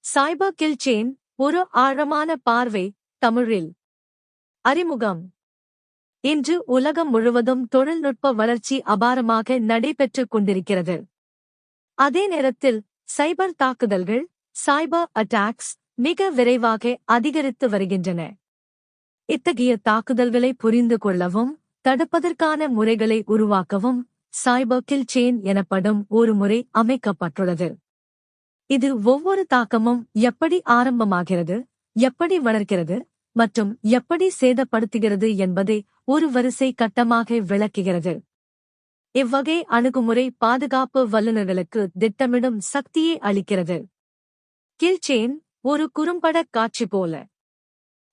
சைபர் kill chain ஒரு ஆழமான பார்வை. தமிழில் அறிமுகம். இன்று உலகம் முழுவதும் தொழில்நுட்ப வளர்ச்சி அபாரமாக நடைபெற்றுக் கொண்டிருக்கிறது. அதே நேரத்தில் சைபர் தாக்குதல்கள், சைபர் அட்டாக்ஸ் மிக விரைவாக அதிகரித்து வருகின்றன. இத்தகைய தாக்குதல்களை புரிந்து கொள்ளவும் தடுப்பதற்கான முறைகளை உருவாக்கவும் சைபர் கில் செயின் எனப்படும் ஒரு முறை அமைக்கப்பட்டுள்ளது. இது ஒவ்வொரு தாக்கமும் எப்படி ஆரம்பமாகிறது, எப்படி வளர்கிறது மற்றும் எப்படி சேதப்படுத்துகிறது என்பதை ஒரு வரிசை கட்டமாக விளக்குகிறது. இவ்வகை அணுகுமுறை பாதுகாப்பு வல்லுநர்களுக்கு திட்டமிடும் சக்தியை அளிக்கிறது. கில் செயின் ஒரு குறும்படக் காட்சி போல.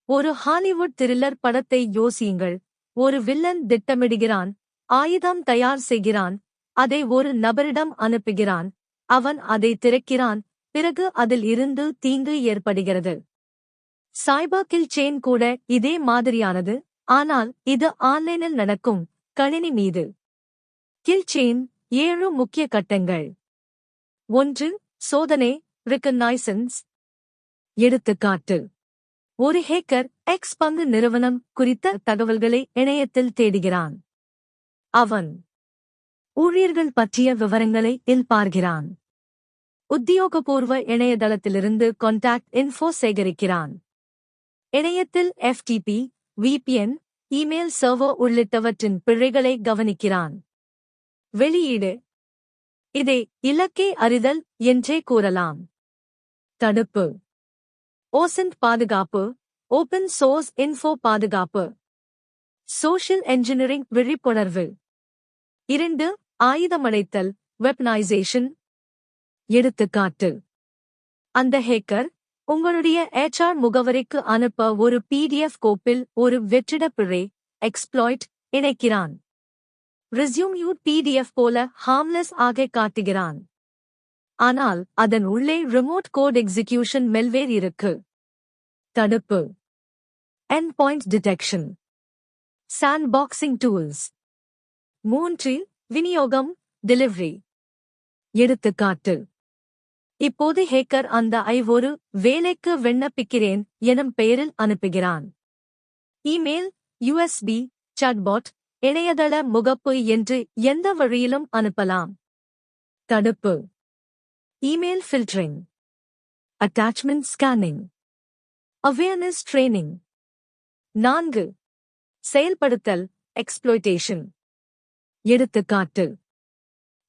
ஒரு ஹாலிவுட் த்ரில்லர் படத்தை யோசியுங்கள். ஒரு வில்லன் திட்டமிடுகிறான், ஆயுதம் தயார் செய்கிறான், அதை ஒரு நபரிடம் அனுப்புகிறான், அவன் அதை திறக்கிறான், பிறகு அதில் இருந்து தீங்கு ஏற்படுகிறது. சைபர் கில் செயின் கூட இதே மாதிரியானது, ஆனால் இது ஆன்லைனில் நடக்கும், கணினி மீது. கில் செயின் 7 முக்கிய கட்டங்கள். 1. சோதனை ரிகக்னைசன்ஸ். எடுத்துக்காட்டு: ஒரு ஹேக்கர் எக்ஸ் பங்கு நிறுவனம் குறித்த தகவல்களை இணையத்தில் தேடுகிறான். அவன் ஊழியர்கள் பற்றிய விவரங்களை பார்க்கிறான். உத்தியோகபூர்வ இணையதளத்திலிருந்து கான்டாக்ட் இன்ஃபோ சேகரிக்கிறான். இணையத்தில் FTP, VPN, இமெயில் சர்வர் உள்ளிட்டவற்றின் பிழைகளை கவனிக்கிறான். வெளியீடு: இதை இலக்கை அறிதல் என்றே கூறலாம். தடுப்பு: ஓசென்ட் பாதுகாப்பு, ஓபன் சோர்ஸ் இன்ஃபோ பாதுகாப்பு. சோஷியல் என்ஜினியரிங் விழிப்புணர்வு. 2. ஆயுதமடைத்தல் வெப்பனைசேஷன். எடுத்துக்காட்டு: அந்த ஹேக்கர் உங்களுடைய HR முகவரிக்கு அனுப்ப ஒரு PDF கோப்பில் ஒரு வெற்றிட பிழை எக்ஸ்ப்ளாய்ட் இணைக்கிறான். ரெஸ்யூம் PDF போல ஹார்ம்லெஸ் ஆக காட்டுகிறான். ஆனால் அதன் உள்ளே ரிமோட் கோட் எக்ஸிகியூஷன் மெல்வேர் இருக்கு. தடுப்பு: எண்ட்பாயிண்ட் டிடெக்ஷன். சாண்ட்பாக்சிங் டூல்ஸ். 3. விநியோகம் டெலிவரி. எடுத்துக்காட்டு: இப்போது ஹேக்கர் அந்த ஒரு வேலைக்கு விண்ணப்பிக்கிறேன் எனும் பெயரில் அனுப்புகிறான். இமெயில், USB, சாட்பாட், இணையதள முகப்பு என்று எந்த வழியிலும் அனுப்பலாம். தடுப்பு: email filtering, attachment scanning, awareness training. 4. செயல்படுத்தல் எக்ஸ்ப்ளோய்டேஷன். எடுத்துக்காட்டு: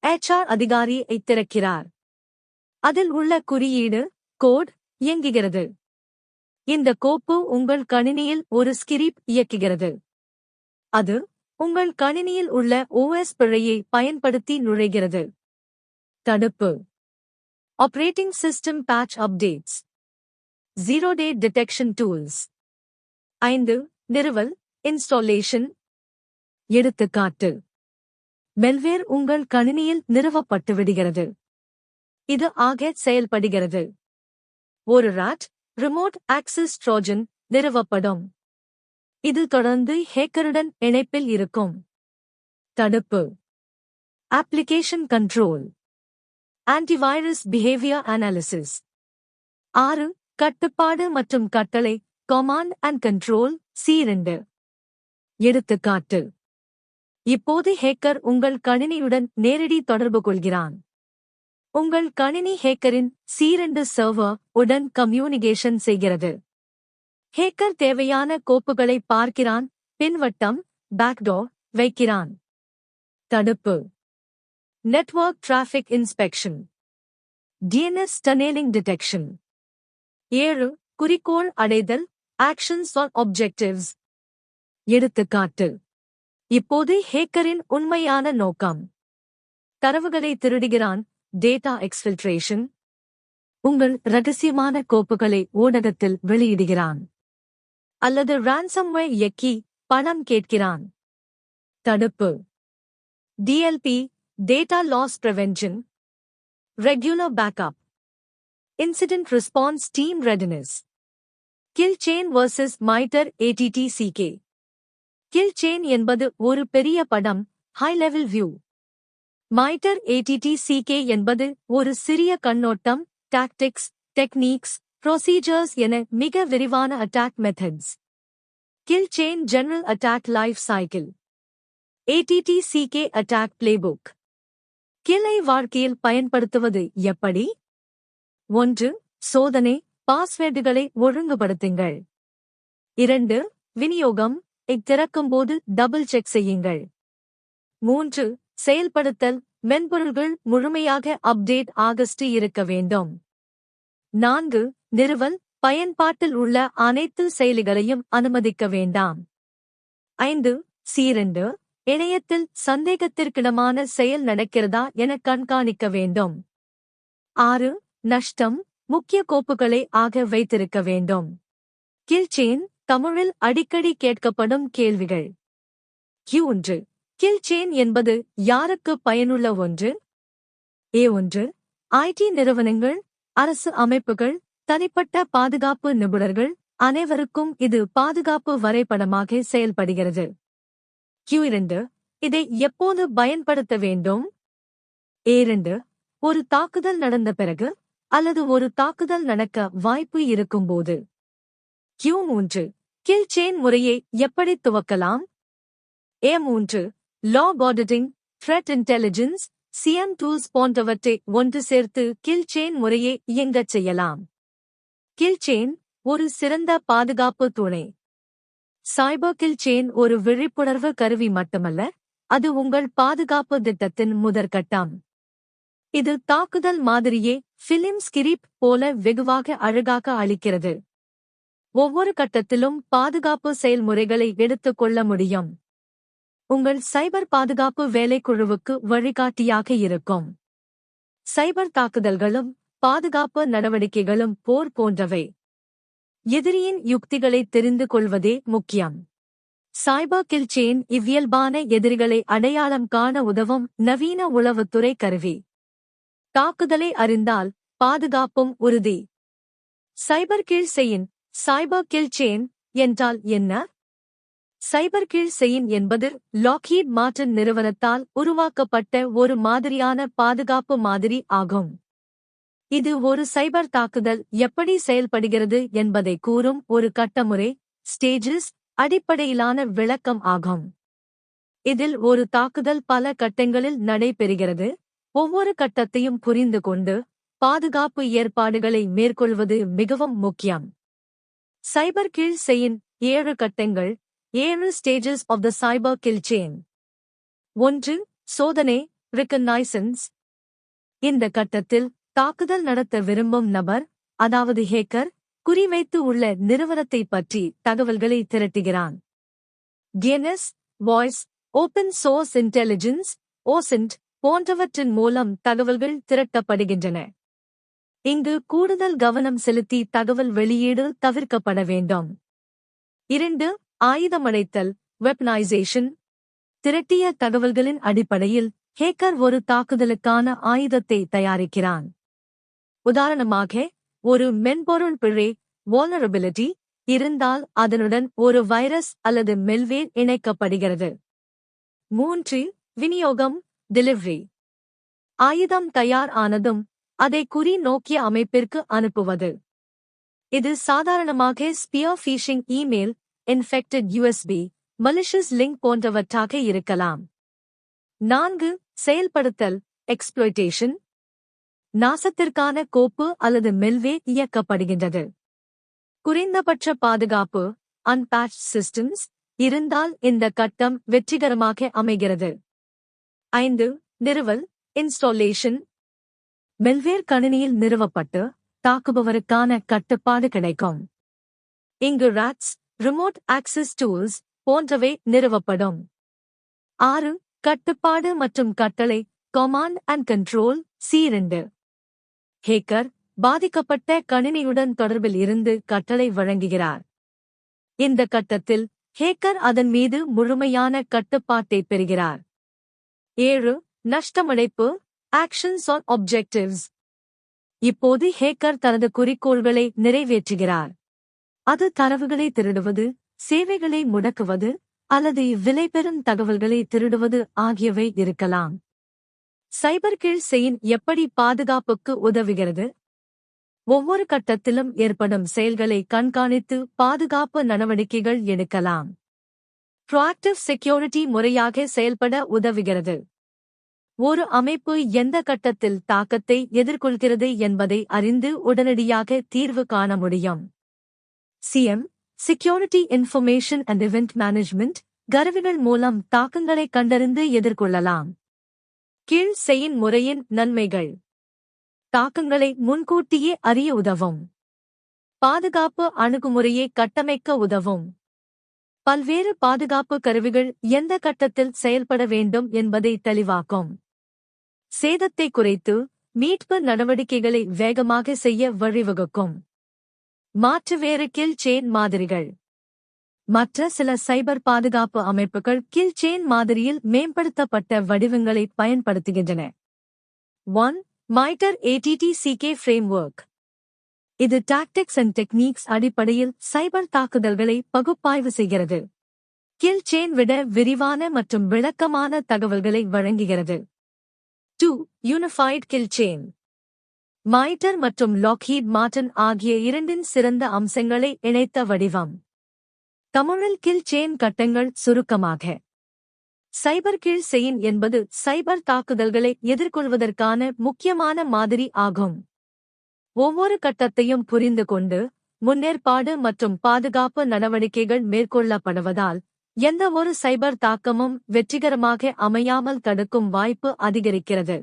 HR அதிகாரி திறக்கிறார். அதில் உள்ள குறியீடு கோட் இயங்குகிறது. இந்த கோப்பு உங்கள் கணினியில் ஒரு ஸ்கிரிப்ட் இயக்குகிறது. அது உங்கள் கணினியில் உள்ள OS பிழையை பயன்படுத்தி நுழைகிறது. தடுப்பு: operating system patch updates. Zero day detection tools. 5. நிறுவல் இன்ஸ்டாலேஷன். எடுத்துக்காட்டு: மெல்வேர் உங்கள் கணினியில் நிறுவப்பட்டு விடுகிறது. இது செயல்படுகிறது. ஒரு ராட் ரிமோட் ஆக்சஸ் ட்ரோஜன் நிறுவப்படும். இது தொடர்ந்து ஹேக்கருடன் இணைப்பில் இருக்கும். தடுப்பு: application control, antivirus behaviour analysis. 6. கட்டுப்பாடு மற்றும் கட்டளை கமாண்ட் அண்ட் கண்ட்ரோல். C2. எடுத்துக்காட்டு: இப்போது ஹேக்கர் உங்கள் கணினியுடன் நேரடி தொடர்பு கொள்கிறான். உங்கள் கணினி ஹேக்கரின் C2 சர்வர் உடன் கம்யூனிகேஷன் செய்கிறது. ஹேக்கர் தேவையான கோப்புகளை பார்க்கிறான், பின்வட்டம் பேக்டோர் வைக்கிறான். தடுப்பு: network traffic inspection, DNS tunnelling detection. 7. குறிக்கோள் அடைதல் ஆக்ஷன்ஸ் ஆன் ஆப்ஜெக்டிவ்ஸ். எடுத்துக்காட்டு: இப்போது ஹேக்கரின் உண்மையான நோக்கம் தரவுகளை திருடுகிறான், டேட்டா எக்ஸ்ஃபில்ட்ரேஷன். உங்கள் ரகசியமான கோப்புகளை ஊடகத்தில் வெளியிடுகிறான். அல்லது ரான்சம்வேர் இயக்கி பணம் கேட்கிறான். தடுப்பு: DLP data loss prevention, regular backup, incident response team readiness. Kill chain vs MITRE ATT-CK. Kill chain என்பது ஒரு பெரிய படம், high level view. MITRE ATT-CK என்பது ஒரு சிறிய கண்ணோட்டம், டாக்டிக்ஸ், டெக்னிக்ஸ், ப்ரொசீஜர்ஸ் என மிக விரிவான attack methods. Kill chain general attack life cycle. ATTCK attack playbook. கில்லை வாழ்க்கையில் பயன்படுத்துவது எப்படி? 1. சோதனை, பாஸ்வேர்டுகளை ஒழுங்குபடுத்துங்கள். 2. விநியோகம், திறக்கும்போது டபுள் செக் செய்யுங்கள். 3. செயல்படுத்தல், மென்பொருள்கள் முழுமையாக அப்டேட் ஆகஸ்ட் இருக்க வேண்டும். 4. நிறுவல், பயன்பாட்டில் உள்ள அனைத்து செயலிகளையும் அனுமதிக்க வேண்டாம். 5. C2. இணையத்தில் சந்தேகத்திற்கிடமான செயல் நடக்கிறதா என கண்காணிக்க வேண்டும். 6. நஷ்டம், முக்கிய கோப்புகளை ஆக வைத்திருக்க வேண்டும். கில் செயின் தமிழில் அடிக்கடி கேட்கப்படும் கேள்விகள். Q1. கில் செயின் என்பது யாருக்கு பயனுள்ள ஒன்று? A1. IT நிறுவனங்கள், அரசு அமைப்புகள், தனிப்பட்ட பாதுகாப்பு நிபுணர்கள் அனைவருக்கும் இது பாதுகாப்பு வரைபடமாக செயல்படுகிறது. Q2. இதை எப்போது பயன்படுத்த வேண்டும்? A2. ஒரு தாக்குதல் நடந்த பிறகு அல்லது ஒரு தாக்குதல் நடக்க வாய்ப்பு இருக்கும்போது. Q3. கில் செயின் முறையை எப்படி துவக்கலாம்? A3. Log auditing, threat intelligence, CM tools போன்றவற்றை ஒன்று சேர்த்து கில் செயின் முறையை இயங்கச் செய்யலாம். கில் செயின் ஒரு சிறந்த பாதுகாப்பு துணை. சைபர் கில் செயின் ஒரு விழிப்புணர்வு கருவி மட்டுமல்ல, அது உங்கள் பாதுகாப்பு திட்டத்தின் முதற்கட்டம். இது தாக்குதல் மாதிரியே ஃபிலிம் ஸ்கிரிப்ட் போல வெகுவாக அழகாக அளிக்கிறது. ஒவ்வொரு கட்டத்திலும் பாதுகாப்பு செயல்முறைகளை எடுத்துக் கொள்ள முடியும். உங்கள் சைபர் பாதுகாப்பு வேலைக்குழுவுக்கு வழிகாட்டியாக இருக்கும். சைபர் தாக்குதல்களும் பாதுகாப்பு நடவடிக்கைகளும் போர் போன்றவை. எதிரியின் யுக்திகளை தெரிந்து கொள்வதே முக்கியம். சைபர் கில் செயின் இவ்வியல்பான எதிரிகளை அடையாளம் காண உதவும் நவீன உளவுத்துறை கருவி. தாக்குதலை அறிந்தால் பாதுகாப்பும் உறுதி. சைபர் கில் செயின். சைபர் கில் செயின் என்றால் என்ன? சைபர் கில் செயின் என்பது லாக்ஹீட் மார்ட்டின் நிறுவனத்தால் உருவாக்கப்பட்ட ஒரு மாதிரியான பாதுகாப்பு மாதிரி ஆகும். இது ஒரு சைபர் தாக்குதல் எப்படி செயல்படுகிறது என்பதை கூறும் ஒரு கட்டமுறை, ஸ்டேஜஸ் அடிப்படையிலான விளக்கம் ஆகும். இதில் ஒரு தாக்குதல் பல கட்டங்களில் நடைபெறுகிறது. ஒவ்வொரு கட்டத்தையும் புரிந்து கொண்டு பாதுகாப்பு ஏற்பாடுகளை மேற்கொள்வது மிகவும் முக்கியம். சைபர் கில் செயின் 7 கட்டங்கள். 7 stages of the cyber kill chain. 1. சோதனை, ரிகனைசன்ஸ். இந்த கட்டத்தில் தாக்குதல் நடத்த விரும்பும் நபர், அதாவது ஹேக்கர், குறிவைத்து உள்ள நிறுவனத்தைப் பற்றி தகவல்களை திரட்டுகிறான். DNS, voice, open source intelligence, OSINT போன்றவற்றின் மூலம் தகவல்கள் திரட்டப்படுகின்றன. இங்கு கூடுதல் கவனம் செலுத்தி தகவல் வெளியீடு தவிர்க்கப்பட வேண்டும். 2. ஆயுதமடைத்தல், வெப்பனைசேஷன். திரட்டிய தகவல்களின் அடிப்படையில் ஹேக்கர் ஒரு தாக்குதலுக்கான ஆயுதத்தை தயாரிக்கிறான். உதாரணமாக, ஒரு மென்பொருள் பிழை, vulnerability இருந்தால் அதனுடன் ஒரு வைரஸ் அல்லது மெல்வேர் இணைக்கப்படுகிறது. 3. விநியோகம், டெலிவரி. ஆயுதம் தயார் ஆனதும் அதை குறி நோக்கிய அமைப்பிற்கு அனுப்புவது. இது சாதாரணமாக spear phishing email, infected USB, malicious link போன்றவற்றாக இருக்கலாம். 4. செயல்படுத்தல், எக்ஸ்ப்ளோய்டேஷன். நாசத்திற்கான கோப்பு அல்லது மெல்வேர் இயக்கப்படுகின்றது. குறைந்தபட்ச பாதுகாப்பு, அன்பேட்ச்ட் சிஸ்டம்ஸ் இருந்தால் இந்த கட்டம் வெற்றிகரமாக அமைகிறது. 5. நிறுவல், இன்ஸ்டாலேஷன். மெல்வேர் கணினியில் நிறுவப்பட்டு தாக்குபவருக்கான கட்டுப்பாடு கிடைக்கும். இங்கு ராட்ஸ், ரிமோட் ஆக்சஸ் டூல்ஸ் போன்றவை நிறுவப்படும். 6. கட்டுப்பாடு மற்றும் கட்டளை, command and control. C2. Hacker பாதிக்கப்பட்ட கணினியுடன் தொடர்பில் இருந்து கட்டளை வழங்குகிறார். இந்த கட்டத்தில் ஹேக்கர் அதன் மீது முழுமையான கட்டுப்பாட்டை பெறுகிறார். 7. நஷ்டமடைப்பு, ஆக்ஷன்ஸ் ஆன் ஆப்ஜெக்டிவ்ஸ். இப்போது ஹேக்கர் தனது குறிக்கோள்களை நிறைவேற்றுகிறார். அது தரவுகளை திருடுவது, சேவைகளை முடக்குவது அல்லது விலைபெறும் தகவல்களை திருடுவது ஆகியவை இருக்கலாம். சைபர் கில் செயின் எப்படி பாதுகாப்புக்கு உதவுகிறது? ஒவ்வொரு கட்டத்திலும் ஏற்படும் செயல்களை கண்காணித்து பாதுகாப்பு நடவடிக்கைகள் எடுக்கலாம். ப்ரோஆக்டிவ் செக்யூரிட்டி முறையாக செயல்பட உதவுகிறது. ஒரு அமைப்பு எந்த கட்டத்தில் தாக்கத்தை எதிர்கொள்கிறது என்பதை அறிந்து உடனடியாக தீர்வு காண முடியும். CM security information and event management கருவிகள் மூலம் தாக்கங்களை கண்டறிந்து எதிர்கொள்ளலாம். கீழ் செய்யும் முறையின் நன்மைகள். தாக்கங்களை முன்கூட்டியே அறிய உதவும். பாதுகாப்பு அணுகுமுறையை கட்டமைக்க உதவும். பல்வேறு பாதுகாப்பு கருவிகள் எந்த கட்டத்தில் செயல்பட வேண்டும் என்பதை தெளிவாக்கும். சேதத்தை குறைத்து மீட்பு நடவடிக்கைகளை வேகமாக செய்ய வழிவகுக்கும். மாற்று வேறு கில் செயின் மாதிரிகள். மற்ற சில சைபர் பாதுகாப்பு அமைப்புகள் கில் செயின் மாதிரியில் மேம்படுத்தப்பட்ட வடிவங்களை பயன்படுத்துகின்றன. 1. MITRE ATT-CK framework. இது டாக்டிக்ஸ் அண்ட் டெக்னிக்ஸ் அடிப்படையில் சைபர் தாக்குதல்களை பகுப்பாய்வு செய்கிறது. கில் செயின் விட விரிவான மற்றும் விளக்கமான தகவல்களை வழங்குகிறது. 2. Unified kill chain. MITRE மற்றும் லாக்ஹீட் மார்ட்டின் ஆகிய இரண்டின் சிறந்த அம்சங்களை இணைத்த வடிவம். தமிழில் கில் செயின் கட்டங்கள் சுருக்கமாக. சைபர் கில் செயின் என்பது சைபர் தாக்குதல்களை எதிர்கொள்வதற்கான முக்கியமான மாதிரி ஆகும். ஒவ்வொரு கட்டத்தையும் புரிந்து கொண்டு முன்னேற்பாடு மற்றும் பாதுகாப்பு நடவடிக்கைகள் மேற்கொள்ளப்படுவதால் எந்த ஒரு சைபர் தாக்கமும் வெற்றிகரமாக அமையாமல் தடுக்கும் வாய்ப்பு அதிகரிக்கிறது.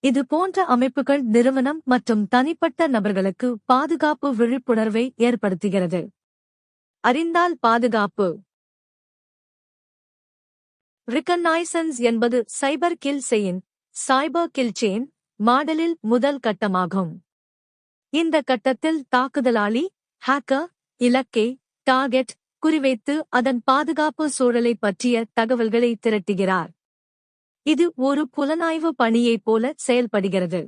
இது போன்ற அமைப்புகள் நிறுவனம் மற்றும் தனிப்பட்ட நபர்களுக்கு பாதுகாப்பு விழிப்புணர்வை ஏற்படுத்துகிறது. அறிந்தால் பாதுகாப்பு. ரிகனைசன்ஸ் என்பது சைபர் கில் செயின் சைபர் கில் செயின் மாடலில் முதல் கட்டமாகும். இந்த கட்டத்தில் தாக்குதலாளி ஹேக்கர் இலக்கை டார்கெட் குறிவைத்து அதன் பாதுகாப்பு சூழலை பற்றிய தகவல்களை திரட்டுகிறார். இது ஒரு புலனாய்வு பணியைப் போல செயல்படுகிறது.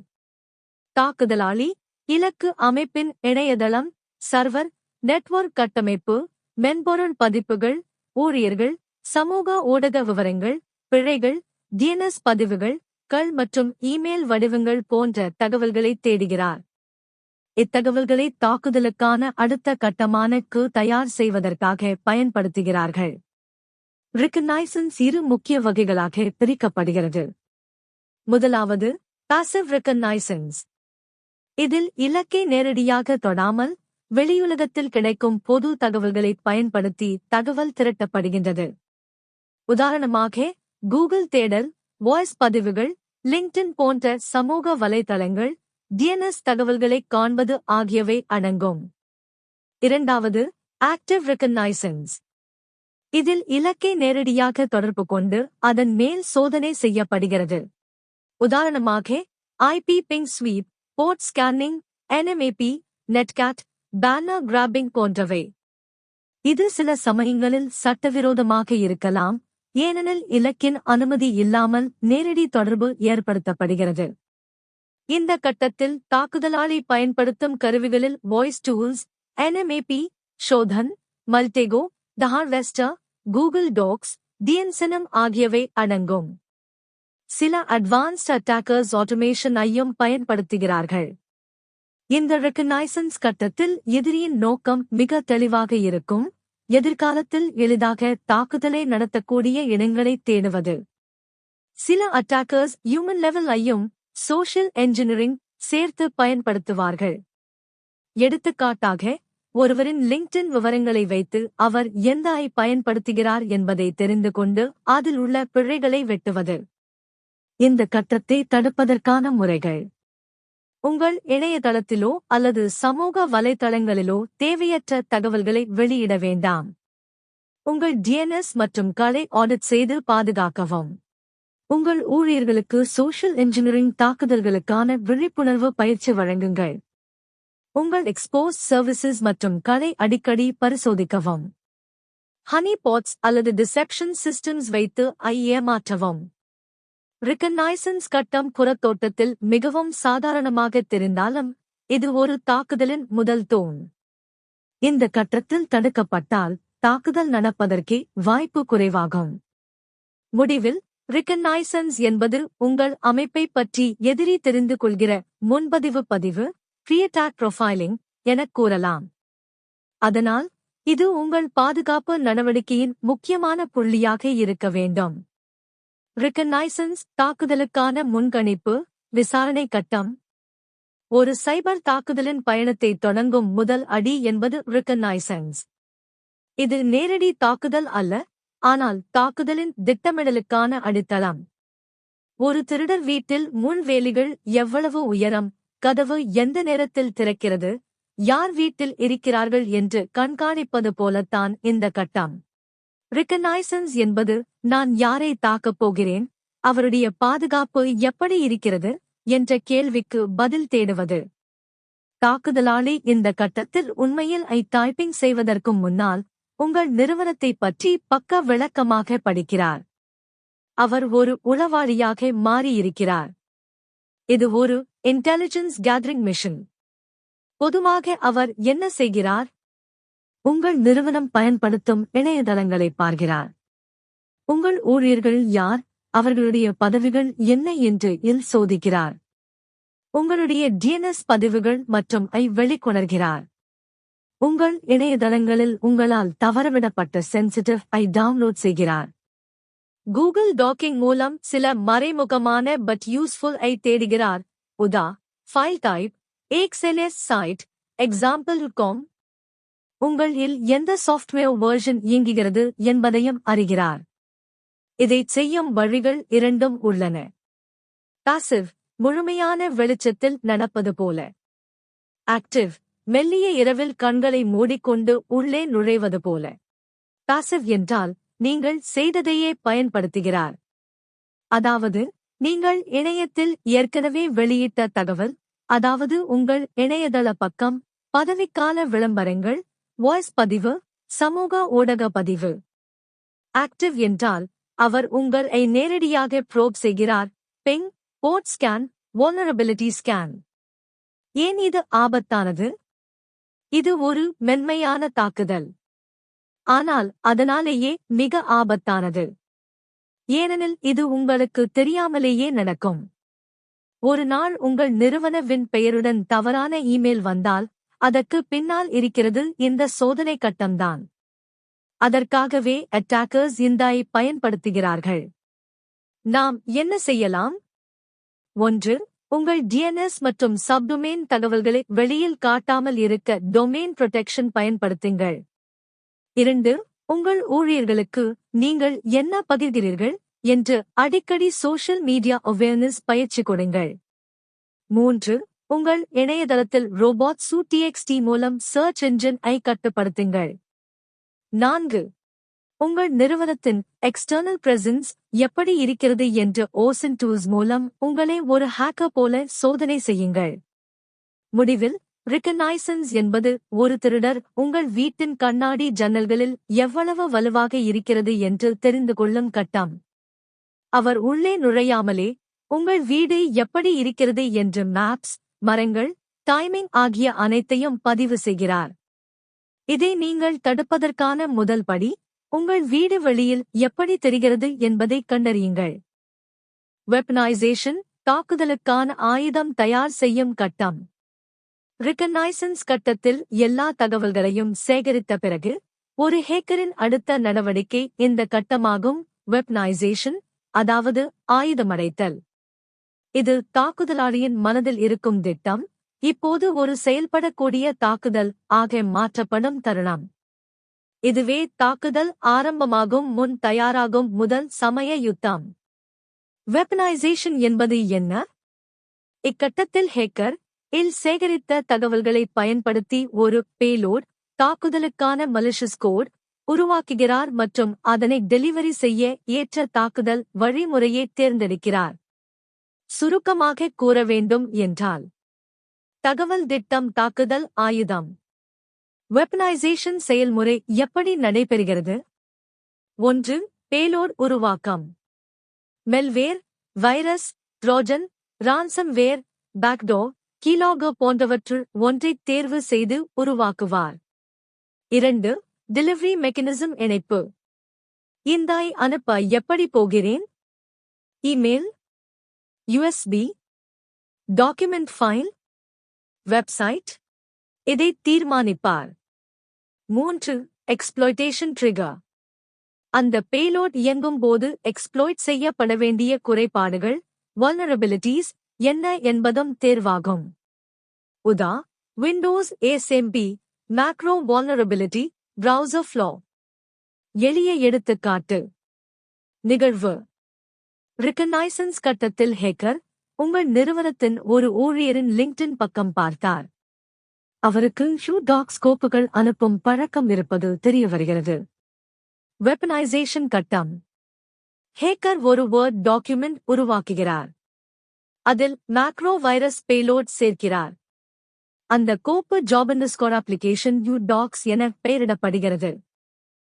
தாக்குதலாளி இலக்கு அமைப்பின் இணையதளம், சர்வர், நெட்வொர்க் கட்டமைப்பு, மென்பொருள் பதிப்புகள், ஊழியர்கள், சமூக ஊடக விவரங்கள், பிழைகள், டிஎன்எஸ் பதிவுகள், கள் மற்றும் இமெயில் வடிவங்கள் போன்ற தகவல்களை தேடுகிறார். இத்தகவல்களை தாக்குதலுக்கான அடுத்த கட்டமான க்கு தயார் செய்வதற்காக பயன்படுத்துகிறார்கள். ரிகனைசன்ஸ் இரு முக்கிய வகைகளாக பிரிக்கப்படுகிறது. முதலாவது பாசிவ் ரிகனைசன்ஸ். இதில் இலக்கை நேரடியாக தொடாமல் வெளியுலகத்தில் கிடைக்கும் பொது தகவல்களை பயன்படுத்தி தகவல் திரட்டப்படுகின்றது. உதாரணமாக கூகுள் தேடல், வாய்ஸ் பதிவுகள், லிங்க்டின் போன்ற சமூக வலைதளங்கள், டிஎன்எஸ் தகவல்களை காண்பது ஆகியவை அடங்கும். இரண்டாவது ஆக்டிவ் ரிகனைசன்ஸ். இதில் இலக்கை நேரடியாக தொடர்பு கொண்டு அதன் மேல் சோதனை செய்யப்படுகிறது. உதாரணமாக IP ping sweep, port scanning, NMAP, netcat, banner grabbing போன்றவை. இது சில சமயங்களில் சட்டவிரோதமாக இருக்கலாம், ஏனெனில் இலக்கின் அனுமதி இல்லாமல் நேரடி தொடர்பு ஏற்படுத்தப்படுகிறது. இந்த கட்டத்தில் தாக்குதலாளி பயன்படுத்தும் கருவிகளில் வாய்ஸ் டூல்ஸ், என்எம்ஏபி, ஷோதன், மல்டேகோ, த ஹார்வெஸ்டர், கூகுள் டாக்ஸ், டிஎன்சனம் ஆகியவை அடங்கும். சில அட்வான்ஸ்ட் அட்டாக்கர்ஸ் ஆட்டோமேஷன் ஐயும் பயன்படுத்துகிறார்கள். இந்த ரெகனைசன்ஸ் கட்டத்தில் எதிரியின் நோக்கம் மிக தெளிவாக இருக்கும். எதிர்காலத்தில் எளிதாக தாக்குதலை நடத்தக்கூடிய இடங்களை தேடுவது. சில அட்டாக்கர்ஸ் ஹியூமன் லெவல் ஐயும் சோஷியல் என்ஜினியரிங் சேர்த்து பயன்படுத்துவார்கள். எடுத்துக்காட்டாக ஒருவரின் லிங்க்டின் விவரங்களை வைத்து அவர் எந்த ஐ பயன்படுத்துகிறார் என்பதை தெரிந்து கொண்டு அதில் உள்ள பிழைகளை வெட்டுவது. இந்த கட்டத்தை தடுப்பதற்கான முறைகள். உங்கள் இணையதளத்திலோ அல்லது சமூக வலைதளங்களிலோ தேவையற்ற தகவல்களை வெளியிட வேண்டாம். உங்கள் டிஎன்எஸ் மற்றும் களை ஆடிட் செய்து பாதுகாக்கவும். உங்கள் ஊழியர்களுக்கு சோஷியல் என்ஜினியரிங் தாக்குதல்களுக்கான விழிப்புணர்வு பயிற்சி வழங்குங்கள். உங்கள் எக்ஸ்போஸ் சர்வீசஸ் மற்றும் களை அடிக்கடி பரிசோதிக்கவும். ஹனி பாட்ஸ் அல்லது டிசெப்ஷன் சிஸ்டம்ஸ் வைத்து ஏமாற்றவும். ரிகனைசன்ஸ் கட்டம் புறத்தோட்டத்தில் மிகவும் சாதாரணமாக தெரிந்தாலும் இது ஒரு தாக்குதலின் முதல் தூண். இந்த கட்டத்தில் தடுக்கப்பட்டால் தாக்குதல் நடப்பதற்கே வாய்ப்பு குறைவாகும். முடிவில் ரிகனைசன்ஸ் என்பது உங்கள் அமைப்பை பற்றி எதிரி தெரிந்து கொள்கிற முன்பதிவு பதிவு, ப்ரீ-அட்டாக் ப்ரொஃபைலிங் எனக் கூறலாம். அதனால் இது உங்கள் பாதுகாப்பு நடவடிக்கையின் முக்கியமான புள்ளியாக இருக்க வேண்டும். ரிகனைசன்ஸ் தாக்குதலுக்கான முன்கணிப்பு விசாரணை கட்டம். ஒரு சைபர் தாக்குதலின் பயணத்தை தொடங்கும் முதல் அடி என்பது ரிகனைசன்ஸ். இது நேரடி தாக்குதல் அல்ல, ஆனால் தாக்குதலின் திட்டமிடலுக்கான அடித்தளம். ஒரு திருடர் வீட்டில் முன்வேலிகள் எவ்வளவு உயரம், கதவு எந்த நேரத்தில் திறக்கிறது, யார் வீட்டில் இருக்கிறார்கள் என்று கண்காணிப்பது போலத்தான் இந்த கட்டம். ரிகனைசன்ஸ் என்பது நான் யாரை தாக்கப் போகிறேன், அவருடைய பாதுகாப்பு எப்படி இருக்கிறது என்ற கேள்விக்கு பதில் தேடுவது. தாக்குதலாளி இந்த கட்டத்தில் உண்மையில் டைப்பிங் செய்வதற்கு முன்னால் உங்கள் நிறுவனத்தைப் பற்றி பக்க விளக்கமாக படிக்கிறார். அவர் ஒரு உளவாளியாக மாறியிருக்கிறார். இது ஒரு இன்டெலிஜென்ஸ் கேதரிங் மிஷன். பொதுவாக அவர் என்ன செய்கிறார்? உங்கள் நிறுவனம் பயன்படுத்தும் இணையதளங்களை பார்க்கிறார். உங்கள் ஊழியர்கள் யார், அவர்களுடைய பதவிகள் என்ன என்று சோதிக்கிறார். உங்களுடைய டிஎன்எஸ் பதிவுகள் மற்றும் வெளிக்கொணர்கிறார். உங்கள் இணையதளங்களில் உங்களால் தவறவிடப்பட்ட சென்சிட்டிவ் டவுன்லோட் செய்கிறார். கூகுள் டாக்கிங் மூலம் சில மறைமுகமான பட் யூஸ்ஃபுல் தேடுகிறார். உதா file type XLS site example.com. உங்களில் எந்த சாஃப்ட்வேர் வெர்ஷன் இயங்குகிறது என்பதையும் அறிகிறார். இதைச் செய்யும் வழிகள் இரண்டும் உள்ளன. பாசிவ் முழுமையான வெளிச்சத்தில் நடப்பது போல. ஆக்டிவ் மெல்லிய இரவில் கண்களை மூடிக்கொண்டு உள்ளே நுழைவது போல. பாசிவ் என்றால் நீங்கள் செய்ததையே பயன்படுத்துகிறார். அதாவது நீங்கள் இணையத்தில் ஏற்கனவே வெளியிட்ட தகவல், அதாவது உங்கள் இணையதள பக்கம், பதவிக்கான விளம்பரங்கள், வாய்ஸ் பதிவு, சமூக ஊடக பதிவு. ஆக்டிவ் என்றால் அவர் உங்களை நேரடியாக ப்ரோப் செய்கிறார். Ping, port scan, vulnerability scan. ஏன் இது ஆபத்தானது? இது ஒரு மென்மையான தாக்குதல். ஆனால் அதனாலேயே மிக ஆபத்தானது. ஏனெனில் இது உங்களுக்கு தெரியாமலேயே நடக்கும். ஒரு நாள் உங்கள் நிறுவனவின் பெயருடன் தவறான இமெயில் வந்தால் அதற்கு பின்னால் இருக்கிறது இந்த சோதனை கட்டம்தான். அதற்காகவே அட்டாக்கர்ஸ் இதை பயன்படுத்துகிறார்கள். நாம் என்ன செய்யலாம்? 1. உங்கள் டிஎன்எஸ் மற்றும் சப்டொமைன் தகவல்களை வெளியில் காட்டாமல் இருக்க டொமைன் புரொடெக்ஷன் பயன்படுத்துங்கள். 2. உங்கள் ஊழியர்களுக்கு நீங்கள் என்ன பகிர்கிறீர்கள் என்று அடிக்கடி சோஷியல் மீடியா அவேர்னஸ் பயிற்சி கொடுங்கள். 3. உங்கள் இணையதளத்தில் robots.txt மூலம் சர்ச் என்ஜின் கட்டுப்படுத்துங்கள். 4. உங்கள் நிறுவனத்தின் எக்ஸ்டர்னல் பிரசன்ஸ் எப்படி இருக்கிறது என்று ஓசன் டூல்ஸ் மூலம் உங்களை ஒரு ஹேக்கர் போல சோதனை செய்யுங்கள். முடிவில் ரிகனைசன்ஸ் என்பது ஒரு திருடர் உங்கள் வீட்டின் கண்ணாடி ஜன்னல்களில் எவ்வளவு வலுவாக இருக்கிறது என்று தெரிந்து கொள்ளும் கட்டம். அவர் உள்ளே நுழையாமலே உங்கள் வீடு எப்படி இருக்கிறது என்று மேப்ஸ், மரங்கள், டைமிங் ஆகிய அனைத்தையும் பதிவு செய்கிறார். இதை நீங்கள் தடுப்பதற்கான முதல் படி, உங்கள் வீடு வெளியில் எப்படி தெரிகிறது என்பதை கண்டறியுங்கள். வெப்பனைசேஷன் தாக்குதலுக்கான ஆயுதம் தயார் செய்யும் கட்டம். ரிகனைசன்ஸ் கட்டத்தில் எல்லா தகவல்களையும் சேகரித்த பிறகு ஒரு ஹேக்கரின் அடுத்த நடவடிக்கை இந்த கட்டமாகும். வெப்பனைசேஷன், அதாவது ஆயுதமடைத்தல். இது தாக்குதலாளியின் மனதில் இருக்கும் திட்டம் இப்போது ஒரு செயல்படக்கூடிய தாக்குதல் ஆக மாற்றப்படும் தருணம். இதுவே தாக்குதல் ஆரம்பமாகும் முன் தயாராகும் முதல் சமய யுத்தம். வெப்பனைசேஷன் என்பது என்ன? இக்கட்டத்தில் ஹேக்கர் சேகரித்த தகவல்களை பயன்படுத்தி ஒரு பேலோட், தாக்குதலுக்கான மலிஷியஸ் கோட் உருவாக்குகிறார் மற்றும் அதனை டெலிவரி செய்ய ஏற்ற தாக்குதல் வழிமுறையை தேர்ந்தெடுக்கிறார். சுருக்கமாக கூற வேண்டும் என்றால், தகவல் திட்டம், தாக்குதல் ஆயுதம். வெப்பனைசேஷன் செயல்முறை எப்படி நடைபெறுகிறது? 1. பேலோட் உருவாக்கம். மெல்வேர், வைரஸ், ட்ரோஜன், ரான்சம்வேர், பேக்டோர், கீலாகர் போன்றவற்றுள் ஒன்றைத் தேர்வு செய்து உருவாக்குவார். 2. டெலிவரி மெக்கானிசம் இணைப்பு. இதை அனுப்ப எப்படி போகிறேன்? Email, USB, document file, website இதை தீர்மானிப்பார். 3. Exploitation trigger. அந்த பேலோட் இயங்கும் போது எக்ஸ்ப்ளாய்ட் செய்யப்பட வேண்டிய குறைபாடுகள் வல்னரபிலிட்டிஸ் என்ன என்பதும் தேர்வாகும். உதா Windows ASMP macro vulnerability browser flaw. எளிய எடுத்துக்காட்டு. நிகழ்வு. ரிகனைசன்ஸ் கட்டத்தில் ஹேக்கர் உங்கள் நிறுவனத்தின் ஒரு ஊழியரின் லிங்க்டின் பக்கம் பார்த்தார். அவருக்கு டாக்ஸ் கோப்புகள் அனுப்பும் பழக்கம் இருப்பது தெரியவருகிறது. வெப்பனைசேஷன் கட்டம். ஹேக்கர் ஒரு வேர்ட் டாக்குமெண்ட் உருவாக்குகிறார். அதில் மேக்ரோ வைரஸ் பேலோட் சேர்க்கிறார். அந்த கோப்பு ஜாப்__ அப்ளிகேஷன் டாக்ஸ் என பெயரிடப்படுகிறது.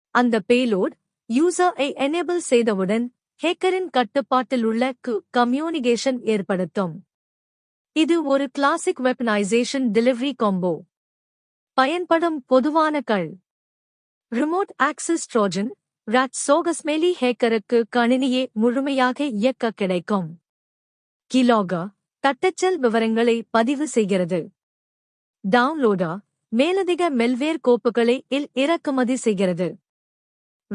அந்த பேலோட் யூசரை எனேபிள் செய்தவுடன் ஹேக்கரின் கட்டுப்பாட்டில் உள்ள கம்யூனிகேஷன் ஏற்படுத்தும். இது ஒரு கிளாசிக் வெப்பனைசேஷன் டெலிவரி காம்போ. பயன்படும் பொதுவான கள். ரிமோட் ஆக்சஸ் ட்ரோஜன் ராட்சோகஸ்மெலி ஹேக்கருக்கு கணினியை முழுமையாக இயக்க கிடைக்கும். கீலாகர் தட்டச்சல் விவரங்களை பதிவு செய்கிறது. டவுன்லோடர் மேலதிக மெல்வேர் கோப்புகளை இறக்குமதி செய்கிறது.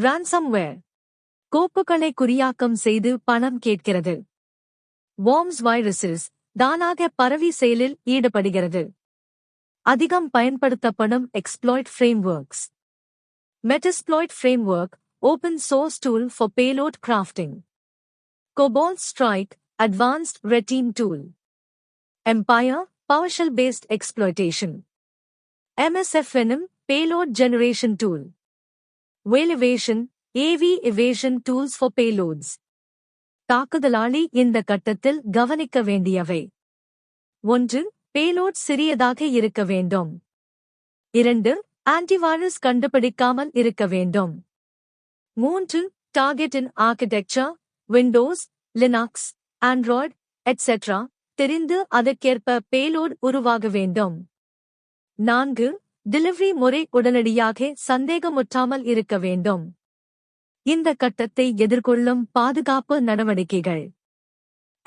ரான்சம்வேர் கோப்புகளை குறியாக்கம் செய்து பணம் கேட்கிறது. வார்ம்ஸ் வைரஸஸ் தானாக பரவி செயலில் ஈடுபடுகிறது. அதிகம் பயன்படுத்தப்படும் exploit frameworks. Metasploit framework open source tool for payload crafting. Cobalt Strike advanced red team tool. Empire PowerShell based exploitation. MSF Venom payload generation tool. Valuation AV evasion tools for payloads. தாக்குதலாளி இந்த கட்டத்தில் கவனிக்க வேண்டியவை. 1. Payload சிறியதாக இருக்க வேண்டும். 2. Antivirus கண்டுபிடிக்காமல் இருக்க வேண்டும். 3. டார்கெட்டின் architecture Windows Linux Android etc. தெரிந்து அதற்கேற்ப பேலோட் உருவாக வேண்டும். 4. டெலிவரி முறை உடனடியாக சந்தேகமுற்றாமல் இருக்க வேண்டும். இந்த கட்டத்தை எதிர்கொள்ளும் பாதுகாப்பு நடவடிக்கைகள்.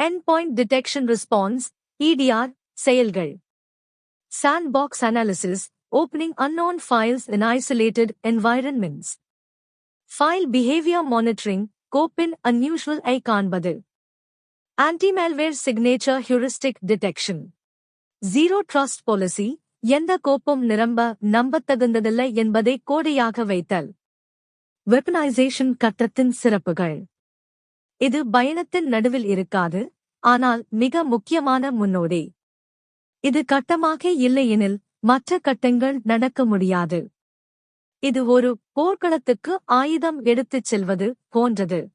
Endpoint Detection Response EDR செயல்கள். Sandbox Analysis Opening unknown files in isolated environments. File Behavior Monitoring கோப்பின் unusual ஐ காண்பது. Anti-malware Signature Heuristic Detection. Zero Trust Policy எந்த கோப்பும் நிரம்ப நம்பத்தகுந்ததில்லை என்பதை கோடையாக வைத்தல். வெப்பனைசேஷன் கட்டத்தின் சிறப்புகள். இது பயணத்தின் நடுவில் இருக்காது, ஆனால் மிக முக்கியமான முன்னோடி. இது கட்டமாக இல்லையெனில் மற்ற கட்டங்கள் நடக்க முடியாது. இது ஒரு போர்க்களத்துக்கு ஆயுதம் எடுத்துச் செல்வது போன்றது.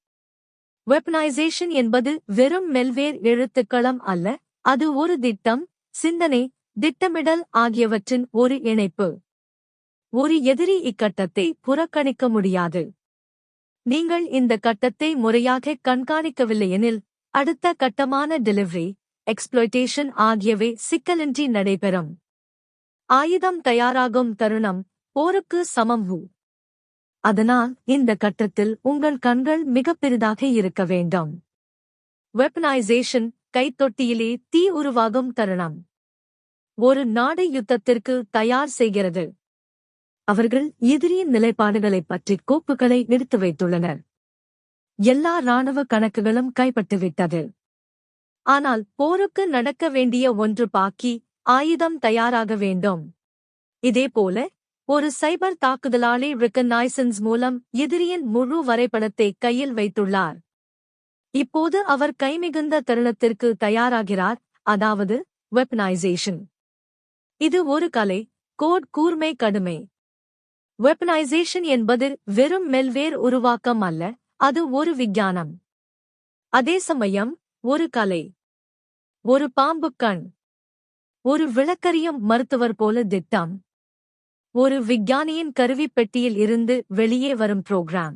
வெப்பனைசேஷன் என்பது வெறும் மெல்வேர் எழுத்துக்களம் அல்ல, அது ஒரு திட்டம், சிந்தனை, திட்டமிடல் ஆகியவற்றின் ஒரு இணைப்பு. ஒரு எதிரி இக்கட்டத்தை புறக்கணிக்க முடியாது. நீங்கள் இந்த கட்டத்தை முறையாக கண்காணிக்கவில்லையெனில் அடுத்த கட்டமான டெலிவரி, எக்ஸ்ப்ளாய்டேஷன் ஆகியவை சிக்கலின்றி நடைபெறும். ஆயுதம் தயாராகும் தருணம் போருக்கு சமம். அதனால் இந்த கட்டத்தில் உங்கள் கண்கள் மிகப் பெரிதாக இருக்க வேண்டும். வெப்பனைசேஷன் கைத்தொட்டியிலே தீ உருவாகும் தருணம். ஒரு நாடு யுத்தத்திற்கு தயார் செய்கிறது. அவர்கள் எதிரியின் நிலைப்பாடுகளைப் பற்றி கோப்புகளை எடுத்து வைத்துள்ளனர். எல்லா இராணுவ கணக்குகளும் கைப்பட்டுவிட்டது. ஆனால் போருக்கு நடக்க வேண்டிய ஒன்று பாக்கி, ஆயுதம் தயாராக வேண்டும். இதேபோல ஒரு சைபர் தாக்குதலாளி ரிகனைசன்ஸ் மூலம் எதிரியின் முழு வரைபடத்தை கையில் வைத்துள்ளார். இப்போது அவர் கைமிகுந்த தருணத்திற்கு தயாராகிறார், அதாவது வெப்பனைசேஷன். இது ஒரு கலை, கோட் கூர்மை கடுமை. வெப்பனைசேஷன் என்பது வெறும் மெல்வேர் உருவாக்கம் அல்ல, அது ஒரு விஞ்ஞானம். அதே சமயம் ஒரு கலை. ஒரு பாம்பு கண். ஒரு விளக்கறியும் மருத்துவர் போல திட்டம். ஒரு விஞ்ஞானியின் கருவிப்பெட்டியில் இருந்து வெளியே வரும் புரோகிராம்.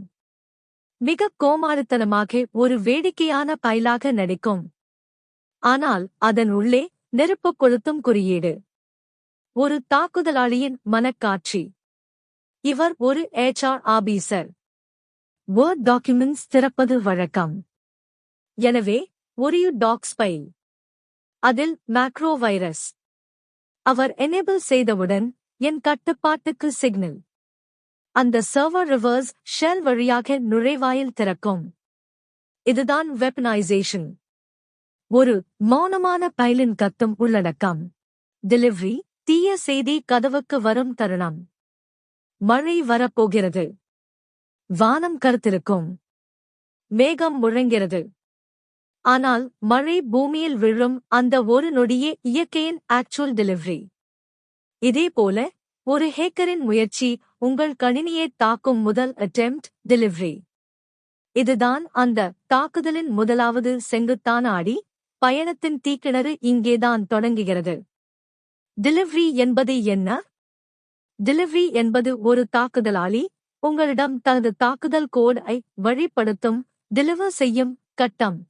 மிகக் கோமாளித்தனமாக ஒரு வேடிக்கையான பைலாக நடிக்கும். ஆனால் அதன் உள்ளே நெருப்புக் கொளுத்தும் குறியீடு. ஒரு தாக்குதலாளியின் மனக்காட்சி. இவர் ஒரு HR ஆபீசர். வேர்ட் டாக்குமெண்ட்ஸ் திறப்பது வழக்கம். எனவே ஒரு டாக்ஸ் ஃபைல். அதில் மேக்ரோ வைரஸ், அவர் எனேபிள் செய்தவுடன் என் கட்டுப்பாட்டுக்கு சிக்னல் அந்த சர்வர் ரிவர்ஸ் ஷெல் வழியாக நுழைவாயில் திறக்கும். இதுதான் வெப்பனைசேஷன். ஒரு மௌனமான பைலின் கத்தும் உள்ளடக்கம். டெலிவரி தீய செய்தி கதவுக்கு வரும் தருணம். மழை வரப்போகிறது. வானம் கருத்திருக்கும். மேகம் முழங்கிறது. ஆனால் மழை பூமியில் விழும் அந்த ஒரு நொடியே இயற்கையின் ஆக்சுவல் டெலிவரி. இதேபோல ஒரு ஹேக்கரின் முயற்சி உங்கள் கணினியை தாக்கும் முதல் அட்டெம்ப்ட் டெலிவரி. இதுதான் அந்த தாக்குதலின் முதலாவது செங்குத்தான அடி. பயணத்தின் தீக்கிணறு இங்கேதான் தொடங்குகிறது. டெலிவரி என்பது என்ன? டெலிவரி என்பது ஒரு தாக்குதலாளி உங்களிடம் தனது தாக்குதல் கோட்-ஐ வழிப்படுத்தும் டெலிவர் செய்யும் கட்டம்.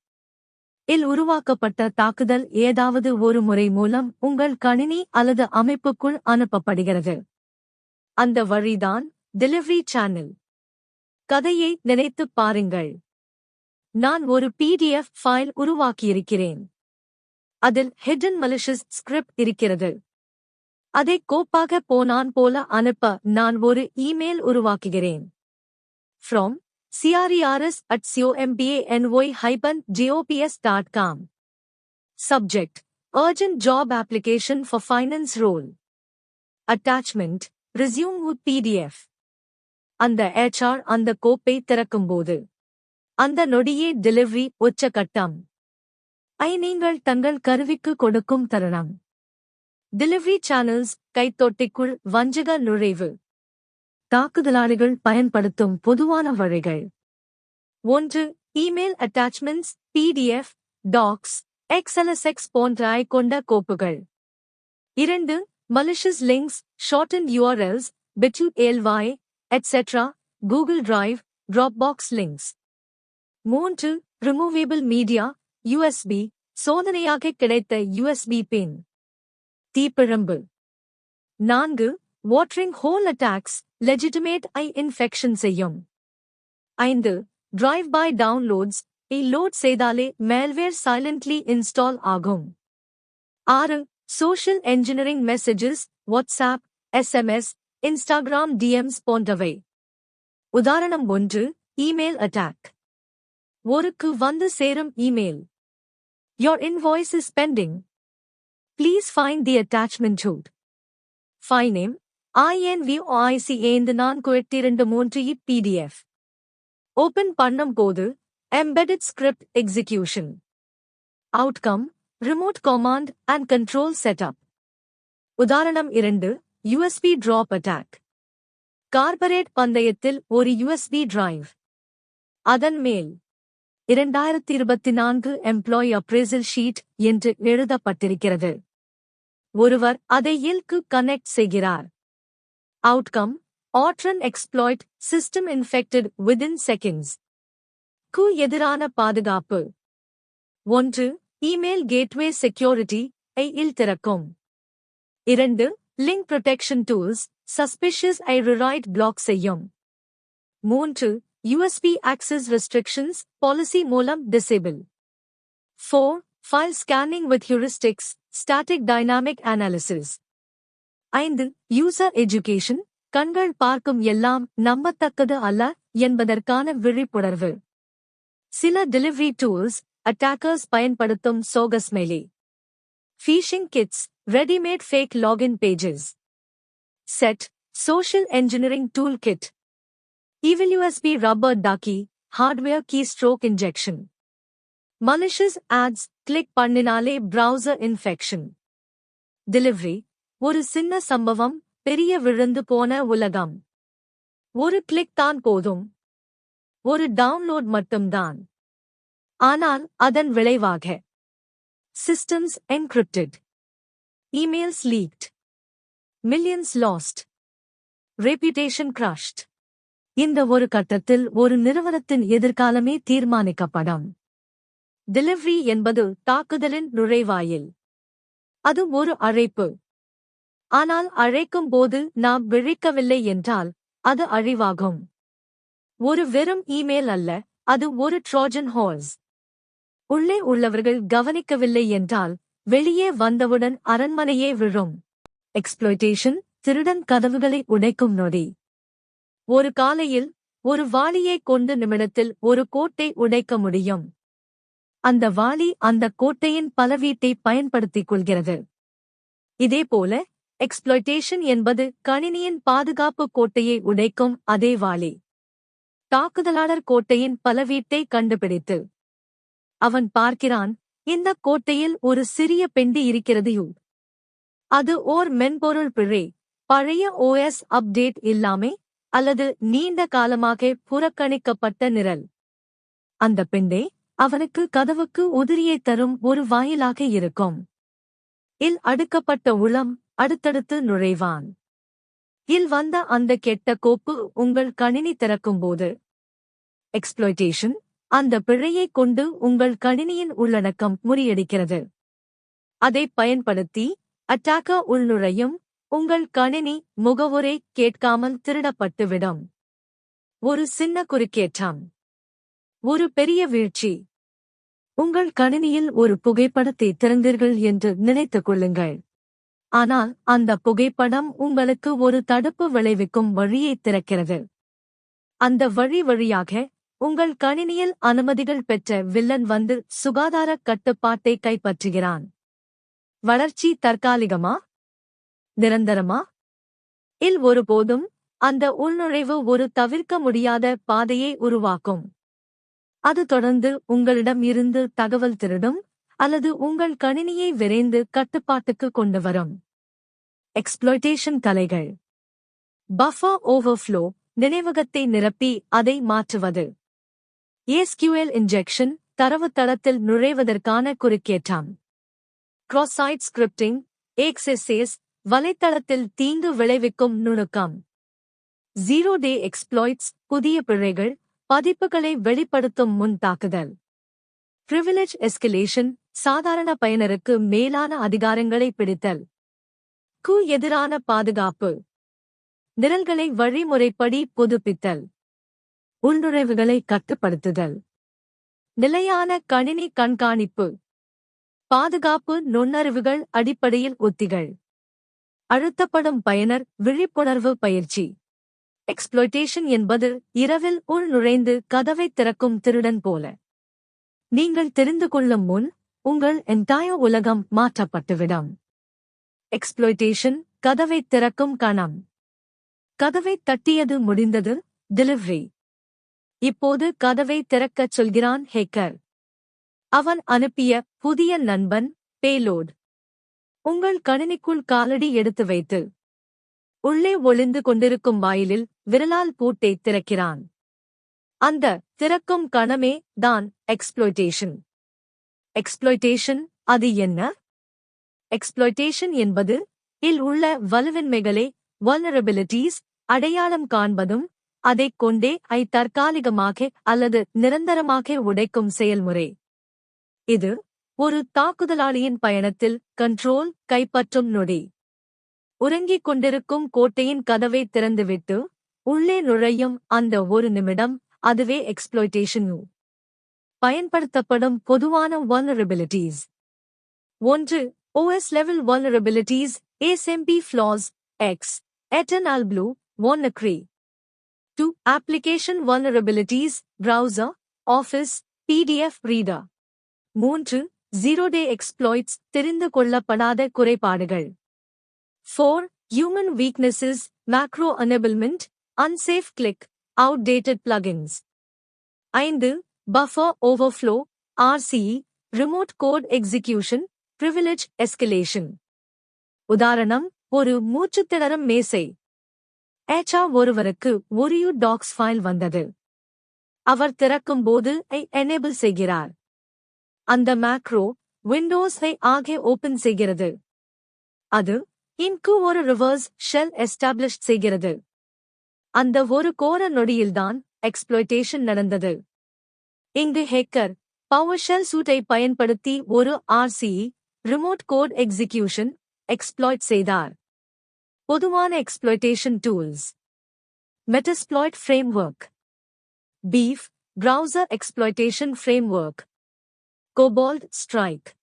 இல் உருவாக்கப்பட்ட தாக்குதல் ஏதாவது ஒரு முறை மூலம் உங்கள் கணினி அல்லது அமைப்புக்குள் அனுப்பப்படுகிறது. அந்த வழிதான் டெலிவரி சேனல். கதையை நினைத்துப் பாருங்கள். நான் ஒரு PDF ஃபைல் உருவாக்கியிருக்கிறேன். அதில் ஹிடன் malicious ஸ்கிரிப்ட் இருக்கிறது. அதை கோப்பாக போனான் போல அனுப்ப நான் ஒரு இமெயில் உருவாக்குகிறேன். From cres@combany-jops.com. Subject: Urgent Job Application for Finance Role. Attachment: Resume with PDF. அந்த HR அந்த கோப்பை திறக்கும்போது அந்த நொடியே டெலிவரி உச்சகட்டம். நீங்கள் தங்கள் கருவிக்கு கொடுக்கும் தருணம். டெலிவரி சேனல்ஸ் கைத்தொட்டிக்குள் வஞ்சக நுழைவு. தாக்குதலாளிகள் பயன்படுத்தும் பொதுவான வழிகள். 1. Email attachments, PDF, docs, XLSX போன்றவை கொண்ட கோப்புகள். 2. malicious links, shortened URLs, bit.ly, etc., Google Drive, Dropbox links. 3. removable media, USB, சோதனையாக கிடைத்த USB pin. தீப்பிழம்பு. 4. watering hole attacks, legitimate infection செய்யும். 5. drive-by downloads, லோட் செய்தாலே malware silently install ஆகும். 6. social engineering messages, WhatsApp, SMS, Instagram DMs போன்றவை. உதாரணம் 1. email attack. ஒருக்கு வந்து சேரும் email. Your invoice is pending. Please find the attachment to. File name: INVOIC5483 PDF. Open பண்ணும் போது embedded script execution. Outcome: remote command and control setup. உதாரணம் 2. USB drop attack. Corporate பந்தயத்தில் ஒரு USB drive. அதன் மேல் 2024 employee appraisal sheet என்று எழுதப்பட்டிருக்கிறது. ஒருவர் அதை இல்க்கு கனெக்ட் செய்கிறார். Outcome: Ortron exploit, system infected within seconds. க்கு எதிரான பாதுகாப்பு. 1. இமெயில் கேட்வே செக்யூரிட்டி இல் திறக்கும். 2. Link protection tools, suspicious rewrite block செய்யும். 3. USB access restrictions, policy மூலம் disable. 4. File scanning with heuristics, static dynamic analysis. 5. User education, கண்கள் பார்க்கும் எல்லாம் நம்பத்தக்கது அல்ல என்பதற்கான விழிப்புணர்வு. சில டெலிவரி டூல்ஸ் அட்டாக்கர்ஸ் பயன்படுத்தும் சோகஸ்மெலி. phishing kits, ready-made fake login pages. Set, social engineering toolkit. Evil USB rubber ducky, hardware keystroke injection. malicious ads, click பண்ணினாலே browser infection. delivery, ஒரு சின்ன சம்பவம், பெரிய விழுந்து போன உலகம். ஒரு கிளிக் தான் போதும். ஒரு டவுன்லோட் மட்டும்தான். ஆனால் அதன் விளைவாக systems encrypted, emails leaked, millions lost, reputation crushed. இந்த ஒரு கட்டத்தில் ஒரு நிறுவனத்தின் எதிர்காலமே தீர்மானிக்கப்படும். டெலிவரி என்பது தாக்குதலின் நுழைவாயில். அது ஒரு அழைப்பு. ஆனால் அழைக்கும் போது நாம் விழிக்கவில்லை என்றால் அது அழிவாகும். ஒரு வெறும் இமெயில் அல்ல, அது ஒரு ட்ரோஜன் ஹார்ஸ். உள்ளே உள்ளவர்கள் கவனிக்கவில்லை என்றால் வெளியே வந்தவுடன் அரண்மனையே விழும். எக்ஸ்ப்ளோய்டேஷன் திருடன் கதவுகளை உடைக்கும் நொடி. ஒரு காலையில் ஒரு வாளியைக் கொண்டு நிமிடத்தில் ஒரு கோட்டை உடைக்க முடியும். அந்த வாளி அந்த கோட்டையின் பலவீட்டை பயன்படுத்திக் கொள்கிறது. இதேபோல எக்ஸ்ப்ளோய்டேஷன் என்பது கணினியின் பாதுகாப்பு கோட்டையை உடைக்கும் அதே வாளி. தாக்குதலாளர் கோட்டையின் பலவீட்டை கண்டுபிடித்து அவன் பார்க்கிறான், இந்த கோட்டையில் ஒரு சிறிய பெண்டி இருக்கிறது. அது ஓர் மென்பொருள் பிழை, பழைய OS அப்டேட் இல்லாமை அல்லது நீண்ட காலமாக புறக்கணிக்கப்பட்ட நிரல். அந்த பெண்டே அவனுக்கு கதவுக்கு உதிரியை தரும் ஒரு வாயிலாக இருக்கும். இல் அடுக்கப்பட்ட உளம் அடுத்தடுத்து நுழைவான். இல் வந்த அந்த கெட்ட கோப்பு உங்கள் கணினி திறக்கும்போது எக்ஸ்ப்ளோய்டேஷன் அந்த பிழையைக் கொண்டு உங்கள் கணினியின் உள்ளடக்கம் முறியடிக்கிறது. அதைப் பயன்படுத்தி அட்டாக்கர் உள்நுழையும். உங்கள் கணினி முகவுரை கேட்காமல் திருடப்பட்டுவிடும். ஒரு சின்ன குறுக்கேற்றம், ஒரு பெரிய வீழ்ச்சி. உங்கள் கணினியில் ஒரு புகைப்படத்தை திறந்தீர்கள் என்று நினைத்துக் கொள்ளுங்கள். ஆனால் அந்த புகைப்படம் உங்களுக்கு ஒரு தடுப்பு விளைவிக்கும் வழியைத் திறக்கிறது. அந்த வழியாக உங்கள் கணினியில் அனுமதிகள் பெற்ற வில்லன் வந்து சுகாதார கட்டுப்பாட்டை கைப்பற்றுகிறான். வளர்ச்சி தற்காலிகமா, நிரந்தரமா? இல் ஒருபோதும். அந்த உள்நுழைவு ஒரு தவிர்க்க முடியாத பாதையை உருவாக்கும். அது தொடர்ந்து உங்களிடம் இருந்து தகவல் திருடும் அல்லது உங்கள் கணினியை விரைந்து கட்டுப்பாட்டுக்கு கொண்டு வரும். எக்ஸ்ப்ளோய்டேஷன் கலைகள். பஃபர் ஓவர்ஃப்ளோ, நினைவகத்தை நிரப்பி அதை மாற்றுவது. SQL இன்ஜெக்ஷன், தரவுத்தளத்தில் நுழைவதற்கான குறுக்கேற்றம். cross-site ஸ்கிரிப்டிங், XSS, வலைத்தளத்தில் தீங்கு விளைவிக்கும் நுணுக்கம். ஜீரோ டே எக்ஸ்ப்ளாய்ட்ஸ், புதிய பிழைகள், பதிப்புகளை வெளிப்படுத்தும் முன் தாக்குதல். பிரிவிலேஜ் எஸ்கலேஷன், சாதாரண பயனருக்கு மேலான அதிகாரங்களை பிடித்தல். க்கு எதிரான பாதுகாப்பு. நிரல்களை வழிமுறைப்படி புதுப்பித்தல். உள்நுழைவுகளை கட்டுப்படுத்துதல். நிலையான கணினி கண்காணிப்பு. பாதுகாப்பு நுண்ணறிவுகள் அடிப்படையில் உத்திகள். அழுத்தப்படும் பயனர் விழிப்புணர்வு பயிற்சி. எக்ஸ்ப்ளோய்டேஷன் என்பது இரவில் உள் நுழைந்து கதவைத் திறக்கும் திருடன் போல. நீங்கள் தெரிந்து கொள்ளும் முன் உங்கள் என்டையர் உலகம் மாற்றப்பட்டுவிடும். எக்ஸ்ப்ளோய்டேஷன் கதவைத் திறக்கும் கணம். கதவைத் தட்டியது முடிந்தது. டெலிவரி. இப்போது கதவை திறக்கச் சொல்கிறான் ஹேக்கர். அவன் அனுப்பிய புதிய நண்பன் பேலோட். உங்கள் கணினிக்குள் காலடி எடுத்து வைத்து உள்ளே ஒளிந்து கொண்டிருக்கும் வாயிலில் விரலால் பூட்டை திறக்கிறான். அந்த திறக்கும் கணமே தான் எக்ஸ்ப்ளோய்டேஷன். எக்ஸ்ப்ளோய்டேஷன் அது என்ன? எக்ஸ்ப்ளோய்டேஷன் என்பது இல் உள்ள வலுவின்மைகளை வல்னரபிலிட்டீஸ் அடையாளம் காண்பதும் அதைக் கொண்டே தற்காலிகமாக அல்லது நிரந்தரமாக உடைக்கும் செயல்முறை. இது ஒரு தாக்குதலாளியின் பயணத்தில் கண்ட்ரோல் கைப்பற்றும் நொடி. உறங்கிக் கொண்டிருக்கும் கோட்டையின் கதவை திறந்துவிட்டு உள்ளே நுழையும் அந்த ஒரு நிமிடம், அதுவே எக்ஸ்ப்ளோய்டேஷன். பயன்படுத்தப்படும் பொதுவான வல்னரபிலிட்டீஸ். 1. OS level vulnerabilities, ASMP flaws, X, eternal blue, WannaCry. 2. Application vulnerabilities, browser, office, PDF reader. 3. Zero-day exploits, தெரிந்து கொள்ளப்படாத குறைபாடுகள். 4. Human weaknesses, macro enablement, unsafe click, outdated plugins. 5. Buffer overflow, RCE, remote code execution, privilege escalation. உதாரணம், ஒரு மூச்சுத்திணறும் மேசை. ஒருவருக்கு ஒரு tax file வந்தது. அவர் திறக்கும்போது enable செய்கிறார். அந்த மேக்ரோ விண்டோஸ் ஆக ஓபன் செய்கிறது. அது இன்கு ஒரு ரிவர்ஸ் ஷெல் எஸ்டாப்ளிஷ் செய்கிறது. அந்த ஒரு கோர நொடியில்தான் எக்ஸ்ப்ளோய்டேஷன் நடந்தது. இங்கு ஹேக்கர் பவர்ஷெல் சூட்டை பயன்படுத்தி ஒரு RCE, remote code execution, exploit செய்தார். பொதுவான exploitation tools. Metasploit framework. BeEF, browser exploitation framework. Cobalt Strike.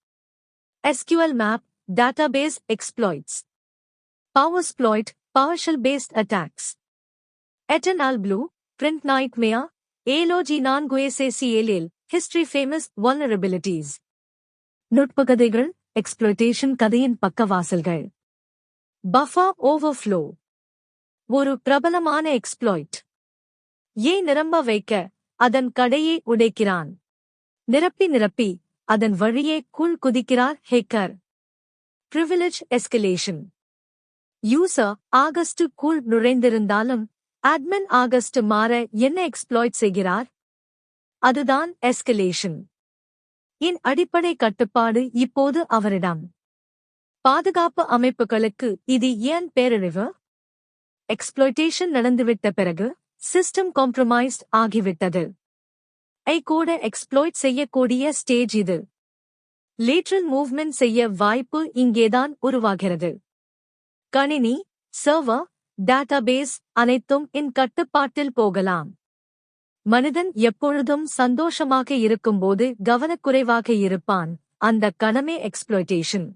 SQL map, database exploits. Powersploit, PowerShell-based attacks. Eternal Blue, Print Nightmare, Alogy non-GUACCL, History Famous Vulnerabilities. நுட்பகதைகள், எக்ஸ்ப்ளோய்டேஷன் கதையின் பக்கவாசல்கள். Buffer overflow. ஒரு பிரபலமான exploit. நிரம்ப வைக்க, அதன் கடையை உடைக்கிறான். நிரப்பி, அதன் வழியே குதிக்கிறார் ஹேக்கர். Privilege Escalation. யூசர் ஆகஸ்டுக்குள் நுழைந்திருந்தாலும், அட்மின் ஆகஸ்ட் மாற என்ன எக்ஸ்ப்ளாய்ட் செய்கிறார்? அதுதான் எஸ்கலேஷன். இன் அடிப்படை கட்டுப்பாடு இப்போது அவரிடம். பாதுகாப்பு அமைப்புகளுக்கு இது ஏன் பேரழிவு? எக்ஸ்ப்ளாய்டேஷன் நடந்துவிட்ட பிறகு, சிஸ்டம் காம்ப்ரமைஸ்ட் ஆகிவிட்டது. கூட எக்ஸ்ப்ளாய்ட் செய்யக்கூடிய ஸ்டேஜ் இது. லேட்ரல் மூவ்மெண்ட் செய்ய வாய்ப்பு இங்கேதான் உருவாகிறது. கணினி, சர்வர், டேட்டாபேஸ் அனைத்தும் இன் கட்டுப்பாட்டில் போகலாம். மனிதன் எப்பொழுதும் சந்தோஷமாக இருக்கும்போது கவனக்குறைவாக இருப்பான், அந்த கணமே எக்ஸ்ப்ளாய்டேஷன்.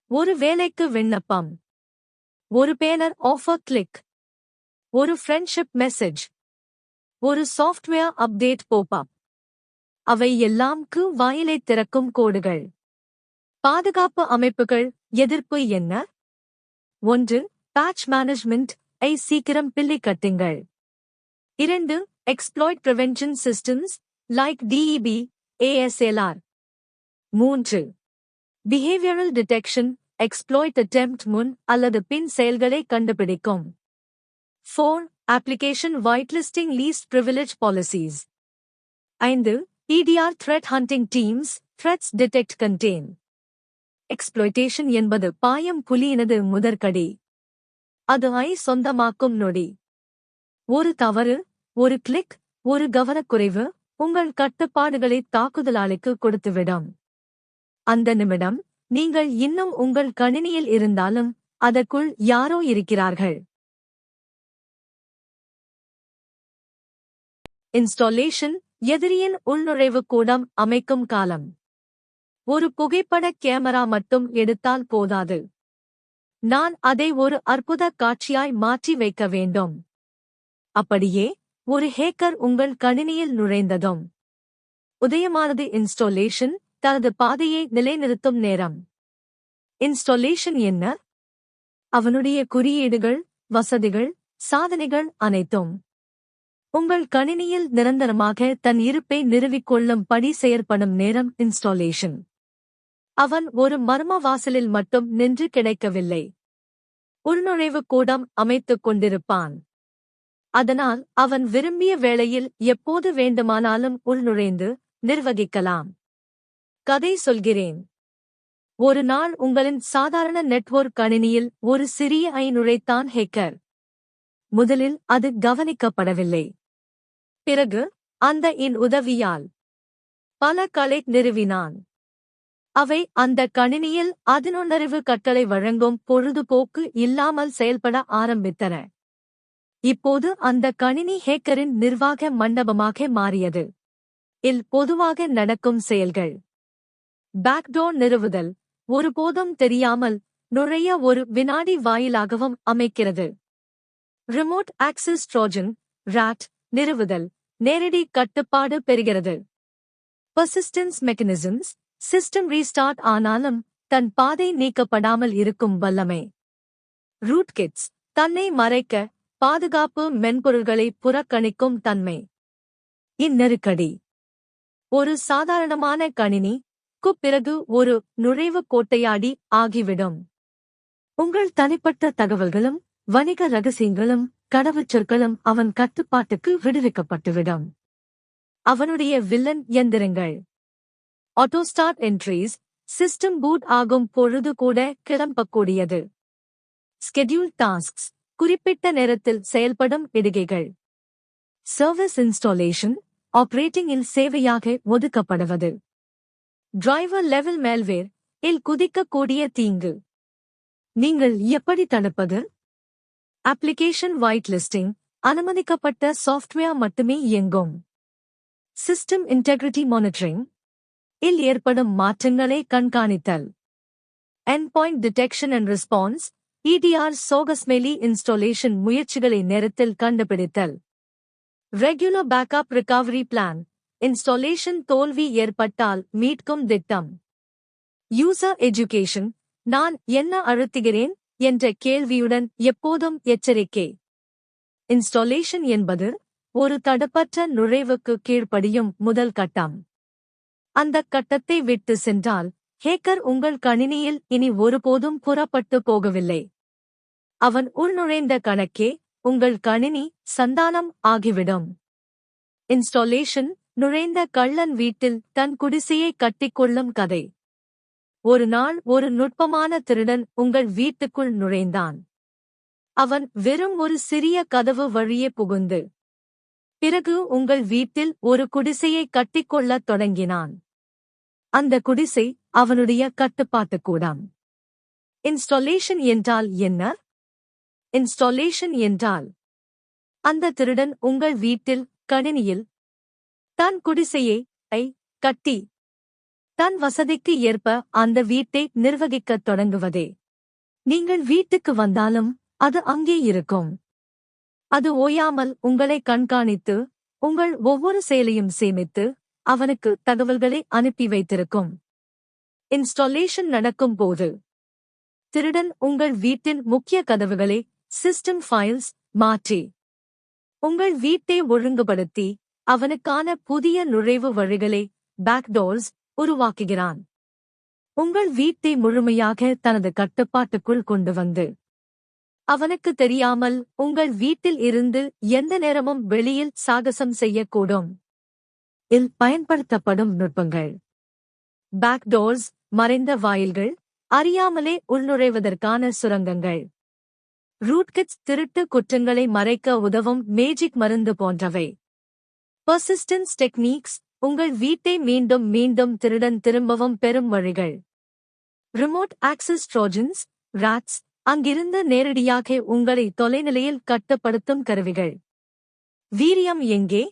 ஒரு வேலைக்கு விண்ணப்பம், ஒரு பேனர் ஆஃபர் கிளிக், ஒரு ஃப்ரெண்ட்ஷிப் மெசேஜ், ஒரு சாஃப்ட்வேர் அப்டேட் பாப்-அப். அவை எல்லாம்க்கு வாயிலை திறக்கும் கோடுகள். பாதுகாப்பு அமைப்புகள் எதிர்ப்பு என்ன? 1. பேட்ச் மேனேஜ்மெண்ட் ஐ சீக்கிரம் பிள்ளை கட்டுங்கள். 2. Exploit prevention systems like DEB, ASLR. 3. Behavioural detection, exploit attempt முன் அல்லது பின் செயல்களை கண்டுபிடிக்கும். 4. Application whitelisting least privilege policies. 5. EDR threat hunting teams, threats detect contain. Exploitation என்பது பாயம் புலியினது முதற்கடி. அது சொந்தமாக்கும் நொடி. ஒரு தவறு, ஒரு கிளிக், ஒரு கவனக்குறைவு, உங்கள் கட்டுப்பாடுகளை தாக்குதலாளிக்கு கொடுத்துவிடும். அந்த நிமிடம், நீங்கள் இன்னும் உங்கள் கணினியில் இருந்தாலும், அதற்குள் யாரோ இருக்கிறார்கள். இன்ஸ்டாலேஷன், எதிரியின் உள்நுழைவு கூடம் அமைக்கும் காலம். ஒரு புகைப்பட கேமரா மட்டும் எடுத்தால் போதாது. நான் அதை ஒரு அற்புத காட்சியாய் மாற்றி வைக்க வேண்டும். அப்படியே, ஒரு ஹேக்கர் உங்கள் கணினியில் நுழைந்ததும் உதயமானது இன்ஸ்டாலேஷன் தனது பாதையை நிலைநிறுத்தும் நேரம். இன்ஸ்டாலேஷன் என்ன? அவனுடைய குறியீடுகள், வசதிகள், சாதனைகள் அனைத்தும் உங்கள் கணினியில் நிரந்தரமாக தன் இருப்பை நிறுவிக்கொள்ளும் படி செயற்படும் நேரம் இன்ஸ்டாலேஷன். அவன் ஒரு மர்ம வாசலில் மட்டும் நின்று கிடைக்கவில்லை. உள்நுழைவு கூடம் அமைத்துக் கொண்டிருப்பான். அதனால் அவன் விரும்பிய வேளையில் எப்போது வேண்டுமானாலும் உள்நுழைந்து நிர்வகிக்கலாம். கதை சொல்கிறேன். ஒரு நாள் உங்களின் சாதாரண நெட்வொர்க் கணினியில் ஒரு சிறிய நுழைத்தான் ஹேக்கர். முதலில் அது கவனிக்கப்படவில்லை. பிறகு, அந்த உதவியால் பல களை நிறுவினான். அவை அந்த கணினியில் அதிநுண்ணறிவு கட்டளை வழங்கும் பொழுதுபோக்கு இல்லாமல் செயல்பட ஆரம்பித்தன. இப்போது அந்த கணினி ஹேக்கரின் நிர்வாக மண்டபமாக மாறியது. பொதுவாக நடக்கும் செயல்கள். பேக்டோர் நிறுவுதல், ஒருபோதும் தெரியாமல் நுழைய ஒரு வினாடி வாயிலாகவும் அமைக்கிறது. ரிமோட் ஆக்சஸ் ட்ரோஜன், ராட் நிறுவுதல், நேரடி கட்டுப்பாடு பெறுகிறது. பர்சிஸ்டன்ஸ் மெக்கானிசம்ஸ், சிஸ்டம் ரீஸ்டார்ட் ஆனாலும் தன் பாதை நீக்கப்படாமல் இருக்கும் வல்லமை. ரூட்கிட்ஸ், தன்னை மறைக்க பாதுகாப்பு மென்பொருள்களை புறக்கணிக்கும் தன்மை. இந்நெருக்கடி ஒரு சாதாரணமான கணினிக்கு பிறகு ஒரு நுழைவு கோட்டையாடி ஆகிவிடும். உங்கள் தனிப்பட்ட தகவல்களும் வணிக ரகசியங்களும் கடவுச்சொற்களும் அவன் கட்டுப்பாட்டுக்கு விடுவிக்கப்பட்டுவிடும். அவனுடைய வில்லன் எந்திரங்கள். ஆட்டோஸ்டார்ட் என்ட்ரீஸ், சிஸ்டம் பூட் ஆகும் பொழுது கூட கிளம்பக்கூடியது. ஸ்கெட்யூல் டாஸ்க்ஸ், குறிப்பிட்ட நேரத்தில் செயல்படும் இடுகைகள். சர்வீஸ் இன்ஸ்டாலேஷன், ஆபரேட்டிங்கில் சேவையாக ஒதுக்கப்படுவது. டிரைவர் லெவல் மேல்வேர் குதிக்கக்கூடிய தீங்கு. நீங்கள் எப்படி தடுப்பது? அப்ளிகேஷன் whitelisting, அனுமதிக்கப்பட்ட சாஃப்ட்வேர் மட்டுமே இயங்கும். சிஸ்டம் இன்டெகிரிட்டி மானிட்டரிங், ஏற்படும் மாற்றங்களை கண்காணித்தல். Endpoint detection and response, EDR சோகஸ்மெலி இன்ஸ்டாலேஷன் முயற்சிகளை நேரத்தில் கண்டுபிடித்தல். Regular backup recovery plan. Installation தோல்வி ஏற்பட்டால் மீட்கும் திட்டம். User education. நான் என்ன அழுத்துகிறேன் என்ற கேள்வியுடன் எப்போதும் எச்சரிக்கை. இன்ஸ்டாலேஷன் என்பது ஒரு தடுப்பற்ற நுழைவுக்கு கீழ்ப்படியும் முதல் கட்டம். அந்த கட்டத்தை விட்டு சென்றால் ஹேக்கர் உங்கள் கணினியில் இனி ஒருபோதும் புறப்பட்டு போகவில்லை. அவன் உள்நுழைந்த கணக்கே உங்கள் கணினி சந்தானம் ஆகிவிடும். இன்ஸ்டாலேஷன். நுழைந்த கள்ளன் வீட்டில் தன் குடிசையை கட்டிக்கொள்ளும் கதை. ஒரு நாள் ஒரு நுட்பமான திருடன் உங்கள் வீட்டுக்குள் நுழைந்தான். அவன் வெறும் ஒரு சிறிய கதவு வழியே புகுந்து பிறகு உங்கள் வீட்டில் ஒரு குடிசையை கட்டிக்கொள்ளத் தொடங்கினான். அந்த குடிசை அவனுடைய கட்டுப்பாட்டுக்கூடம். இன்ஸ்டாலேஷன் என்றால் என்ன? இன்ஸ்டாலேஷன் என்றால் அந்த திருடன் உங்கள் வீட்டில் கணினியில் தன் குடிசையை கட்டி தன் வசதிக்கு ஏற்ப அந்த வீட்டை நிர்வகிக்கத் தொடங்குவதே. நீங்கள் வீட்டுக்கு வந்தாலும் அது அங்கே இருக்கும். அது ஓயாமல் உங்களை கண்காணித்து உங்கள் ஒவ்வொரு செயலையும் சேமித்து அவனுக்கு தகவல்களை அனுப்பி வைத்திருக்கும். இன்ஸ்டாலேஷன் நடக்கும் போது திருடன் உங்கள் வீட்டின் முக்கிய கதவுகளை சிஸ்டம் ஃபைல்ஸ் மாற்றி உங்கள் வீட்டை ஒழுங்குபடுத்தி அவனுக்கான புதிய நுழைவு வழிகளை பேக்டோர்ஸ் உருவாக்குகிறான். உங்கள் வீட்டை முழுமையாக தனது கட்டுப்பாட்டுக்குள் கொண்டு வந்து அவனுக்கு தெரியாமல் உங்கள் வீட்டில் இருந்து எந்த நேரமும் வெளியில் சாகசம் செய்யக்கூடும். இல் பயன்படுத்தப்படும் நுட்பங்கள். பேக்டோர்ஸ் மறைந்த வாயில்கள், அறியாமலே உள்நுழைவதற்கான சுரங்கங்கள். ரூட்கிட்ஸ் திருட்டு குற்றங்களை மறைக்க உதவும் மேஜிக் மருந்து போன்றவை. பர்சிஸ்டன்ஸ் டெக்னிக்ஸ் உங்கள் வீட்டை மீண்டும் மீண்டும் திருடன் திரும்பவும் பெறும் வழிகள். ரிமோட் ஆக்சஸ் ட்ரோஜன்ஸ், ராட்ஸ், அங்கிருந்து நேரடியாக உங்களை தொலைநிலையில் கட்டுப்படுத்தும் கருவிகள். வீரியம் எங்கே?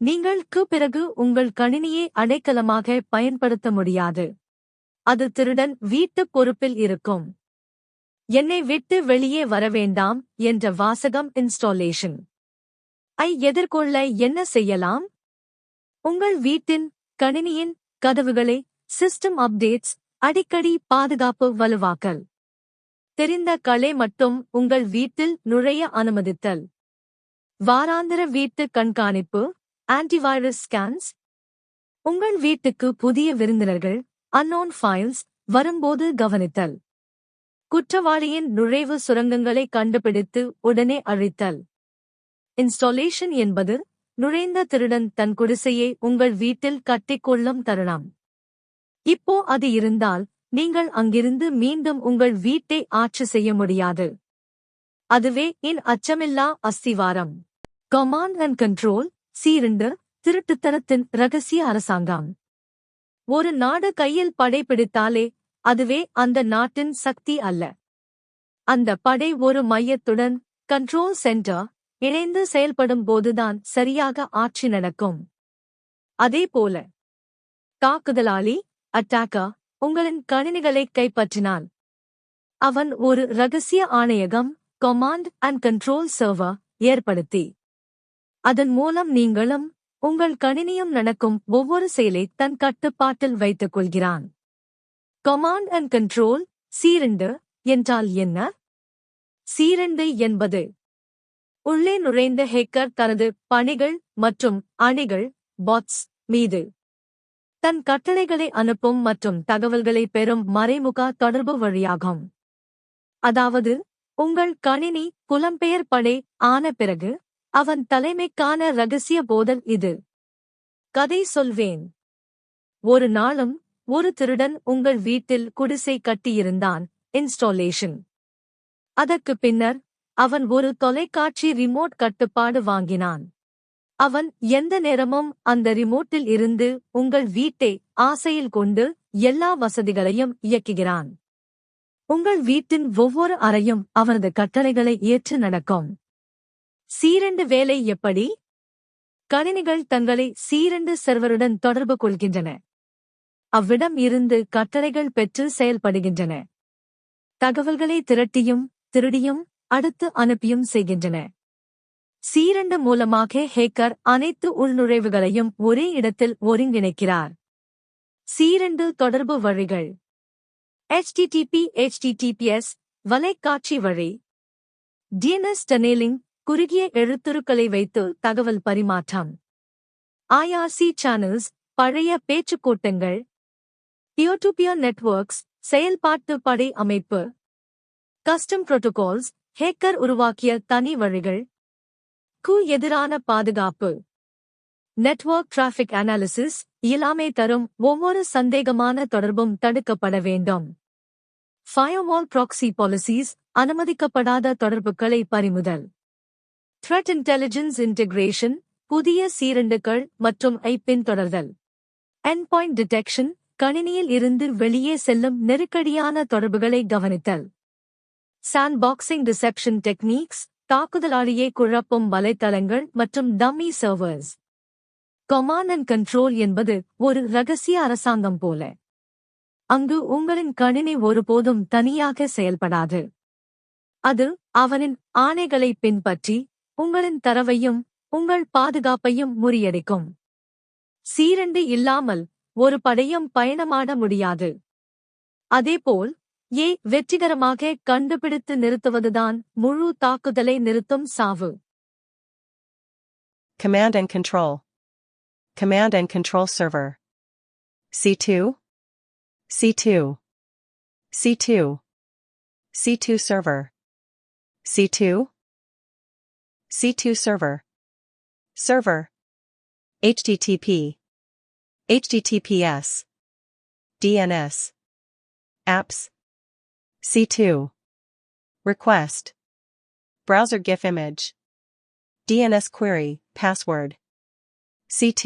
நீங்களுக்கு பிறகு உங்கள் கணினியை அடைக்கலமாக பயன்படுத்த முடியாது. அது திருடன் வீட்டு பொறுப்பில் இருக்கும். என்னை விட்டு வெளியே வரவேண்டாம் என்ற வாசகம் இன்ஸ்டாலேஷன் எதிர்கொள்ள என்ன செய்யலாம்? உங்கள் வீட்டின் கணினியின் கதவுகளை சிஸ்டம் அப்டேட்ஸ் அடிக்கடி பாதுகாப்பு வலுவாக்கல். தெரிந்த களை மட்டும் உங்கள் வீட்டில் நுழைய அனுமதித்தல். வாராந்திர வீட்டு கண்காணிப்பு, ஆன்டிவைரஸ் ஸ்கேன்ஸ். உங்கள் வீட்டுக்கு புதிய விருந்தினர்கள், அன்னோன் ஃபைல்ஸ் வரும்போது கவனித்தல். குற்றவாளியின் நுழைவு சுரங்கங்களை கண்டுபிடித்து உடனே அழித்தல். இன்ஸ்டாலேஷன் என்பது நுழைந்த திருடன் தன் குடிசையை உங்கள் வீட்டில் கட்டிக்கொள்ளும் தருணம். இப்போ அது இருந்தால் நீங்கள் அங்கிருந்து மீண்டும் உங்கள் வீட்டை ஆட்சி செய்ய முடியாது. அதுவே அச்சமில்லா அஸ்திவாரம். Command and control. C2 திருட்டுத்தனத்தின் இரகசிய அரசாங்கம். ஒரு நாடு கையில் படை பிடித்தாலே அதுவே அந்த நாட்டின் சக்தி அல்ல. அந்த படை ஒரு மையத்துடன், கண்ட்ரோல் சென்டர், இணைந்து செயல்படும் போதுதான் சரியாக ஆட்சி நடக்கும். அதேபோல தாக்குதலாளி, அட்டாக்கர், உங்களின் கணினிகளை கைப்பற்றினான். அவன் ஒரு இரகசிய ஆணையகம், கமாண்ட் அண்ட் கண்ட்ரோல் சர்வர் ஏற்படுத்தி அதன் மூலம் நீங்களும் உங்கள் கணினியும் நடக்கும் ஒவ்வொரு செயலை தன் கட்டுப்பாட்டில் வைத்துக் கொள்கிறான். Command and control. C2 என்றால் என்ன? C2 என்பது உள்ளே நுழைந்த ஹேக்கர் தனது பணிகள் மற்றும் அணிகள் பாட்ஸ் மீது தன் கட்டளைகளை அனுப்பும் மற்றும் தகவல்களை பெறும் மறைமுக தொடர்பு வழியாகும். அதாவது உங்கள் கணினி புலம்பெயர் படை ஆன பிறகு அவன் தலைமைக்கான இரகசிய போதல் இது. கதை சொல்வேன். ஒரு நாளும் ஒரு திருடன் உங்கள் வீட்டில் குடிசை கட்டியிருந்தான். இன்ஸ்டாலேஷன். அதற்கு பின்னர் அவன் ஒரு தொலைக்காட்சி ரிமோட் கட்டுப்பாடு வாங்கினான். அவன் எந்த நேரமும் அந்த ரிமோட்டில் இருந்து உங்கள் வீட்டை ஆசையில் கொண்டு எல்லா வசதிகளையும் இயக்குகிறான். உங்கள் வீட்டின் ஒவ்வொரு அறையும் அவனது கட்டளைகளை ஏற்று நடக்கும். C2 வேலை எப்படி? கணினிகள் தங்களை C2 சர்வருடன் தொடர்பு கொள்கின்றன. அவ்விடம் இருந்து கட்டளைகள் பெற்று செயல்படுகின்றன. தகவல்களை திரட்டியும் திருடியும் அடுத்து அனுப்பியும் செய்கின்றன. C2 மூலமாக ஹேக்கர் அனைத்து உள்நுழைவுகளையும் ஒரே இடத்தில் ஒருங்கிணைக்கிறார். C2 தொடர்பு வழிகள். HTTP/HTTPS வலைக்காட்சி வழி. DNS டனலிங் குறுகிய எழுத்துருக்களை வைத்து தகவல் பரிமாற்றம். IRC சேனல்ஸ் பழைய பேச்சுக் கூட்டங்கள். பியர்-டு-பியர் நெட்வொர்க்ஸ் செயல்பாட்டு படை அமைப்பு. கஸ்டம் புரோட்டோகால்ஸ் ஹேக்கர் உருவாக்கிய தனி வழிகள். க்கு எதிரான பாதுகாப்பு. நெட்வொர்க் டிராஃபிக் அனாலிசிஸ் இயலாமை தரும் ஒவ்வொரு சந்தேகமான தொடர்பும் தடுக்கப்பட வேண்டும். ஃபயர்வால் ப்ராக்ஸி பாலிசிஸ் அனுமதிக்கப்படாத தொடர்புகளை பறிமுதல். த்ரெட் இன்டெலிஜென்ஸ் இன்டெகிரேஷன் புதிய C2கள் மற்றும் பின்தொடர்தல். எண்ட்பாயிண்ட் டிடெக்ஷன் கணினியில் இருந்து வெளியே செல்லும் நெருக்கடியான தொடர்புகளை கவனித்தல். சாண்ட்பாக்சிங் டிசெப்ஷன் டெக்னிக்ஸ் தாக்குதலாளியை குழப்பும் வலைத்தளங்கள் மற்றும் dummy servers. Command and control என்பது ஒரு ரகசிய அரசாங்கம் போல. அங்கு உங்களின் கணினி ஒருபோதும் தனியாக செயல்படாது. அது அவனின் ஆணைகளை பின்பற்றி உங்களின் தரவையும் உங்கள் பாதுகாப்பையும் முறியடிக்கும். C2 இல்லாமல் ஒரு படையும் பயணமாட முடியாது. அதேபோல் வெற்றிகரமாக கண்டுபிடித்து நிறுத்துவதுதான் முழு தாக்குதலை நிறுத்தும் சாவு. Command and control. Command and control server. C2. C2. C2. C2 server. C2. C2 server. Server. HTTP. HTTPS. DNS. Apps. C2. Request. Browser GIF image. DNS query, password. C2.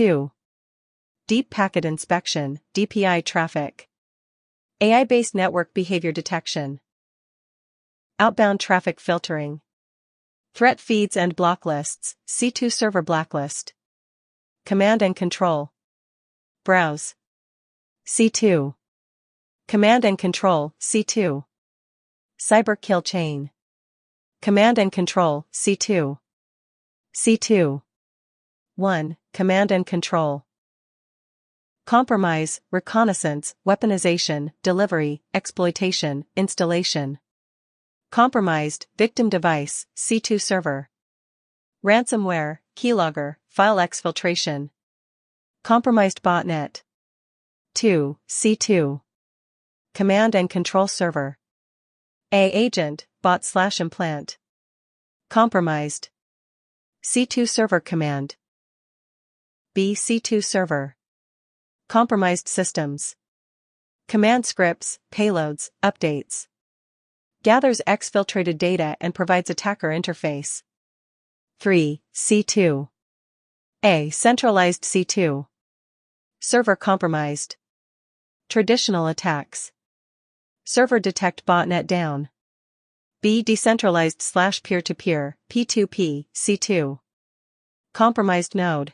Deep Packet Inspection, DPI traffic. AI-based network behavior detection. Outbound traffic filtering. Threat feeds and block lists, C2 server blacklist. Command and control. Browse. C2. Command and control, C2. Cyber kill chain. Command and control, C2. C2. 1. Command and control. Compromise, reconnaissance, weaponization, delivery, exploitation, installation. Compromised, victim device, C2 server. Ransomware, keylogger, file exfiltration. Compromised botnet. 2. C2. Command and control server. A. Agent, bot/implant. Compromised. C2 server command. B. C2 server. Compromised systems. Command scripts, payloads, updates. Gathers exfiltrated data and provides attacker interface. 3. C2. A. Centralized C2. Server compromised. Traditional attacks. Server detect botnet down. B. Decentralized/peer-to-peer, P2P, C2. Compromised node.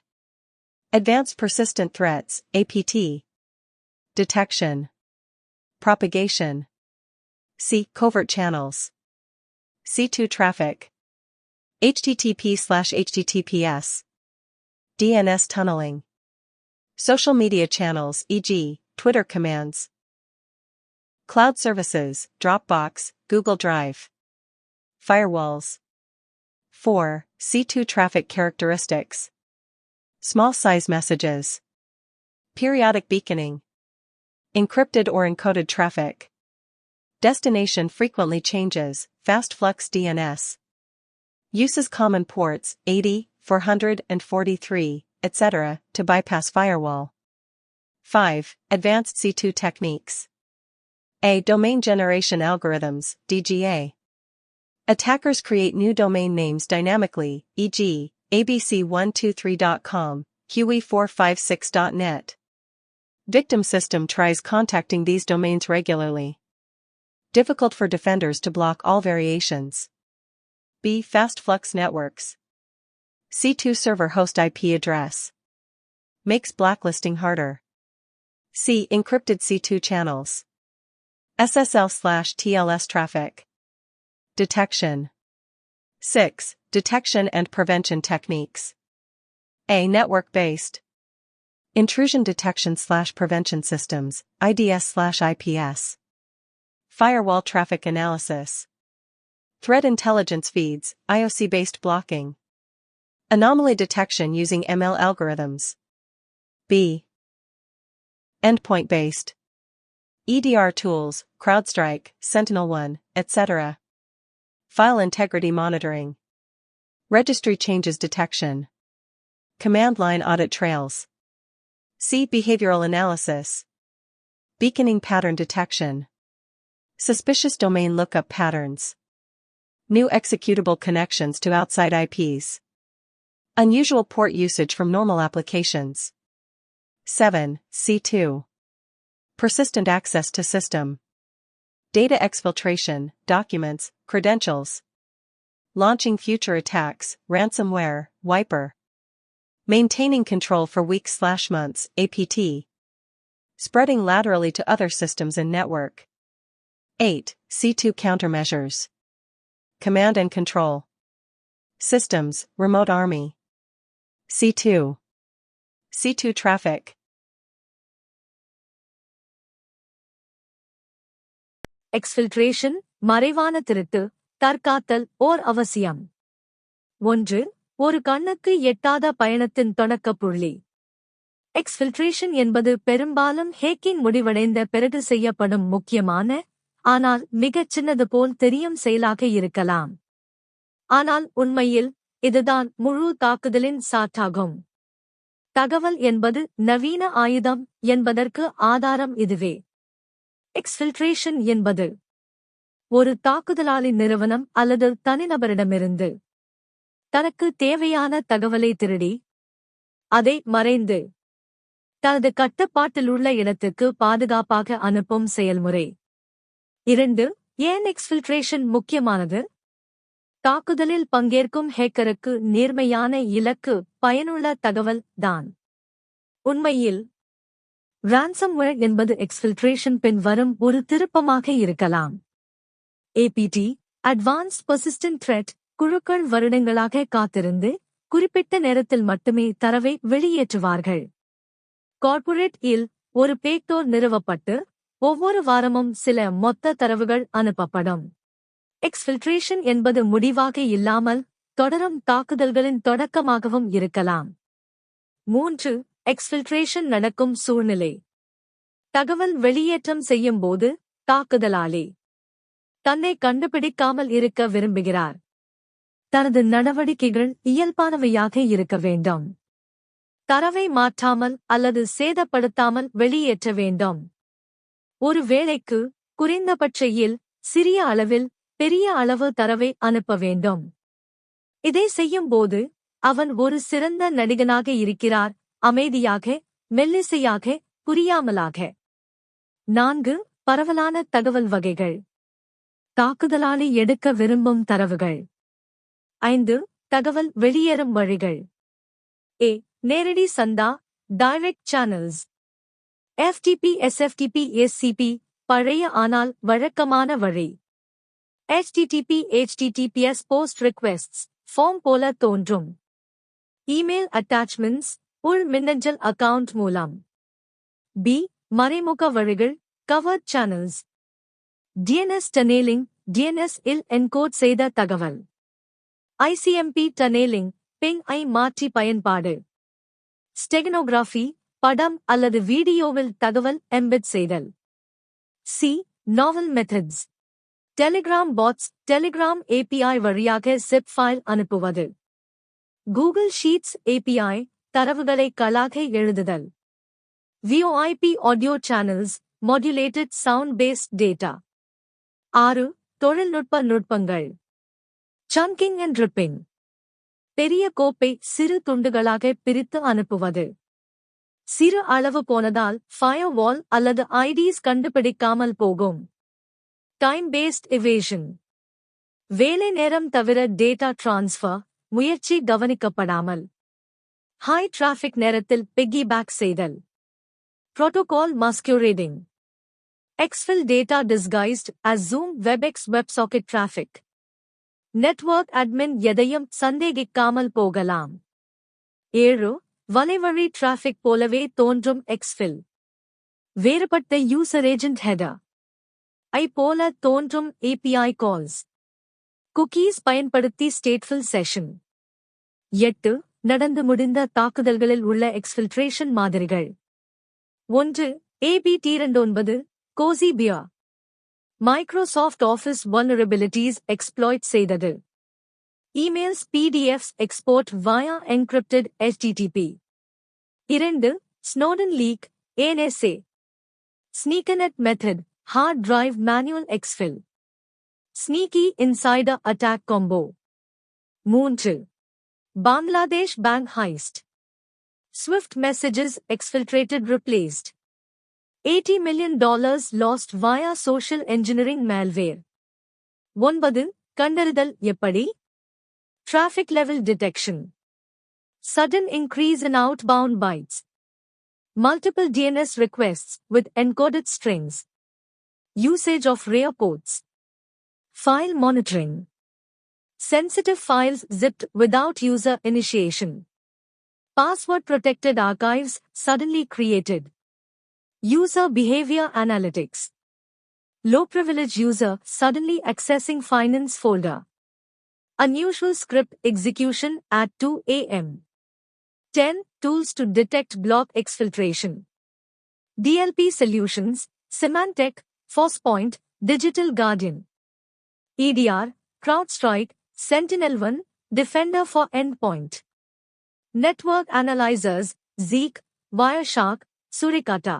Advanced persistent threats, APT. Detection. Propagation. C. Covert channels. C2 traffic. HTTP/HTTPS. DNS tunneling. Social media channels, e.g., Twitter commands. Cloud services, Dropbox, Google Drive. Firewalls. 4. C2 traffic characteristics. Small size messages. Periodic beaconing. Encrypted or encoded traffic. Destination frequently changes, fast flux DNS. Uses common ports, 80, 443, etc., to bypass firewall. 5. Advanced C2 techniques. A. Domain generation algorithms, DGA. Attackers create new domain names dynamically, e.g., abc123.com, huey456.net. Victim system tries contacting these domains regularly. Difficult for defenders to block all variations. B. Fast flux networks. C2 server host IP address. Makes blacklisting harder. C. Encrypted C2 channels. SSL/TLS traffic. Detection. 6. Detection and prevention techniques. A. Network-based. Intrusion detection/prevention systems, IDS/IPS. Firewall traffic analysis. Threat intelligence feeds, IOC-based blocking. Anomaly detection using ML algorithms. B. Endpoint-based. EDR tools, CrowdStrike, SentinelOne, etc. File integrity monitoring. Registry changes detection. Command line audit trails. C. Behavioral analysis. Beaconing pattern detection. Suspicious domain lookup patterns. New executable connections to outside IPs. Unusual port usage from normal applications. 7. C2. Persistent access to system. Data exfiltration, documents, credentials. Launching future attacks, ransomware, wiper. Maintaining control for weeks/months, APT. Spreading laterally to other systems and network. 8. C2 countermeasures. Command and control. Systems, remote army. C2. C2 traffic. எக்ஸ்ஃபில்ட்ரேஷன், மறைவான திருட்டு, தற்காத்தல் ஓர் அவசியம். 1. ஒரு கண்ணுக்கு எட்டாத பயணத்தின் தொடக்க புள்ளி. எக்ஸ்ஃபில்ட்ரேஷன் என்பது பெரும்பாலும் ஹேக்கிங் முடிவடைந்த பிறகு செய்யப்படும் முக்கியமான, ஆனால் மிகச் சின்னது போல் தெரியும் செயலாக இருக்கலாம். ஆனால் உண்மையில், இதுதான் முழு தாக்குதலின் சாட்டாகும். தகவல் என்பது நவீன ஆயுதம் என்பதற்கு ஆதாரம் இதுவே. எக்ஸ்ஃபில்ட்ரேஷன் என்பது ஒரு தாக்குதலாளி நிறுவனம் அல்லது தனிநபரிடமிருந்து தனக்கு தேவையான தகவலை திருடி, அதை மறைந்து தனது கட்டுப்பாட்டிலுள்ள இடத்துக்கு பாதுகாப்பாக அனுப்பும் செயல்முறை. 2. ஏன் எக்ஸ்ஃபில்ட்ரேஷன் முக்கியமானது? தாக்குதலில் பங்கேற்கும் ஹேக்கருக்கு நேர்மையான இலக்கு பயனுள்ள தகவல் தான். உண்மையில், ransomware என்பது எக்ஸ்ஃபில்ட்ரேஷன் பின் வரும் ஒரு திருப்பமாக இருக்கலாம். APT, Advanced Persistent Threat, குழுக்கள் வருடங்களாக காத்திருந்து, குறிப்பிட்ட நேரத்தில் மட்டுமே தரவை வெளியேற்றுவார்கள். கார்ப்பரேட் இல் ஒரு பேக்டோர் நிறுவப்பட்டு, ஒவ்வொரு வாரமும் சில மொத்த தரவுகள் அனுப்பப்படும். எக்ஸ்ஃபில்ட்ரேஷன் என்பது முடிவாக இல்லாமல், தொடரும் தாக்குதல்களின் தொடக்கமாகவும் இருக்கலாம். 3. எக்ஸ்ஃபில்ட்ரேஷன் நடக்கும் சூழ்நிலை. தகவல் வெளியேற்றம் செய்யும்போது, தாக்குதலாளி தன்னை கண்டுபிடிக்காமல் இருக்க விரும்புகிறார். தனது நடவடிக்கைகள் இயல்பானவையாக இருக்க வேண்டும். தரவை மாற்றாமல் அல்லது சேதப்படுத்தாமல் வெளியேற்ற வேண்டும். ஒரு வேளைக்கு, குறைந்தபட்ச இல், சிறிய அளவில், பெரிய அளவு தரவை அனுப்ப வேண்டும். இதை செய்யும்போது, அவன் ஒரு சிறந்த நடிகனாக இருக்கிறார், அமைதியாக, மெல்லிசையாக, புரியாமலாக. 4. பரவலான தகவல் வகைகள். தாக்குதலாளி எடுக்க விரும்பும் தரவுகள். 5. தகவல் வெளியேறும் வழிகள். A. நேரடி சந்தா, direct channels. FTP, SFTP, SCP, பழைய ஆனால் வழக்கமான வழி. HTTP, HTTPS போஸ்ட் ரிக்வெஸ்ட்ஸ், ஃபார்ம் போல தோன்றும். இமெயில் அட்டாச்மெண்ட்ஸ், உள் மின்னஞ்சல் அக்கவுண்ட் மூலம். B. மறைமுக வழிகள், கவர்ட் சேனல்ஸ். DNS டனேலிங், DNS இல் என்கோட் செய்த தகவல். ICMP டனேலிங், பிங் ஐ மாற்றி பயன்பாடு. ஸ்டெகனோகிராஃபி, படம் அல்லது வீடியோவில் தகவல் எம்பெட் செய்தல். C. Novel methods. Telegram bots, Telegram API வழியாக zip ஃபைல் அனுப்புவது. கூகுள் ஷீட்ஸ் API, தரவுகளை களாக எழுதுதல். VoIP audio channels, modulated sound based data. 6. தொழில்நுட்ப நுட்பங்கள். Chunking and ripping. பெரிய கோப்பை சிறு துண்டுகளாக பிரித்து அனுப்புவது. சிறு அளவு போனதால் ஃபயர்வால் அல்லது IDs கண்டுபிடிக்காமல் போகும். Time paste evasion. வேலை நேரம் தவிர டேட்டா டிரான்ஸ்ஃபர், முயற்சி கவனிக்கப்படாமல். ஹை டிராஃபிக் நேரத்தில் பிக்கி பேக் செய்தல். Protocol மாஸ்குரேடிங். Exfil data disguised as Zoom WebEx WebSocket traffic. Network admin எதையும் சந்தேகிக்காமல் போகலாம். 7. வலைவழி டிராஃபிக் போலவே தோன்றும் Exfil. வேறுபட்ட யூசர் ஏஜென்ட் ஹெடர் ஐ போல தோன்றும் API calls. குக்கீஸ் பயன்படுத்தி ஸ்டேட்ஃபில் செஷன். 8. நடந்து முடிந்த தாக்குதல்களில் உள்ள எக்ஸ்ஃபில்ட்ரேஷன் மாதிரிகள். 1. ABT29 Cozy Bear. Microsoft Office vulnerabilities exploit செய்தது. Emails PDFs export via encrypted HTTP. 2. Snowden leak NSA. Sneakernet method hard drive manual exfil. Sneaky insider attack combo. 3. Bangladesh bank heist. Swift messages exfiltrated replaced. $80 million lost via social engineering malware. 9. கண்டறிதல் எப்படி? Traffic level detection. Sudden increase in outbound bytes. Multiple DNS requests with encoded strings. Usage of rare ports. File monitoring. Sensitive files zipped without user initiation. Password-protected archives suddenly created. User behavior analytics. Low-privilege user suddenly accessing finance folder. Unusual script execution at 2 a.m. 10. Tools to detect block exfiltration. DLP solutions, Symantec, Forcepoint, Digital Guardian. EDR, CrowdStrike, Sentinel-1, Defender for Endpoint. Network analyzers, Zeek, Wireshark, Suricata.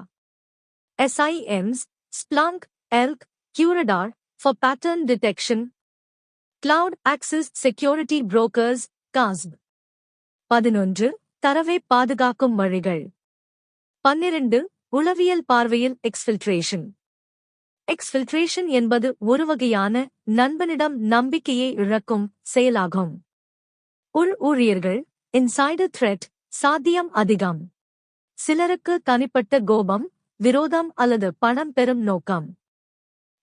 SIEMs, Splunk, Elk, QRadar, for pattern detection. Cloud Access Security Brokers, CASB. 11. தரவை பாதுகாக்கும் வழிகள். 12. உளவியல் பார்வையில் எக்ஸ்ஃபில்ட்ரேஷன். எக்ஸ்ஃபில்ட்ரேஷன் என்பது ஒரு வகையான நண்பனிடம் நம்பிக்கையை இழக்கும் செயலாகும். உள் ஊழியர்கள், இன்சைடர் த்ரெட், சாத்தியம் அதிகம். சிலருக்கு தனிப்பட்ட கோபம், விரோதம் அல்லது பணம் பெறும் நோக்கம்.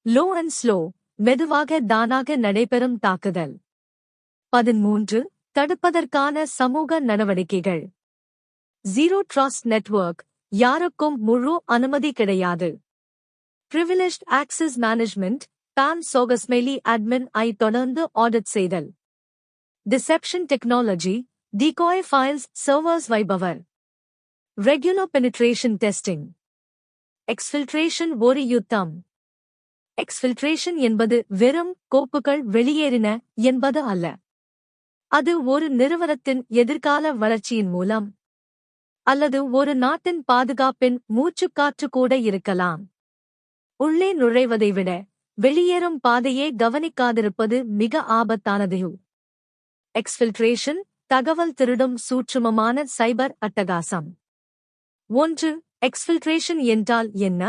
லோ அண்ட் ஸ்லோ, மெதுவாக தானாக நடைபெறும் தாக்குதல். 13. தடுப்பதற்கான சமூக நடவடிக்கைகள். ஜீரோ ட்ரஸ்ட் நெட்வொர்க், யாருக்கும் முழு அனுமதி கிடையாது. Privileged Access Management, PAM Sogasmeli Admin ஐ தொடர்ந்து ஆடிட் செய்தல். Deception Technology, decoy files servers வைபவர். Regular penetration testing. Exfiltration ஒரு யுத்தம். Exfiltration என்பது வெறும் கோப்புகள் வெளியேறின என்பது அல்ல. அது ஒரு நிறுவனத்தின் எதிர்கால வளர்ச்சியின் மூலம் அல்லது ஒரு நாட்டின் பாதுகாப்பின் மூச்சுக்காற்று கூட இருக்கலாம். உள்ளே நுழைவதை விட வெளியேறும் பாதையை கவனிக்காதிருப்பது மிக ஆபத்தானது. எக்ஸ்ஃபில்ட்ரேஷன், தகவல் திருடும் சூட்சுமமான சைபர் அட்டகாசம். 1. எக்ஸ்ஃபில்ட்ரேஷன் என்றால் என்ன?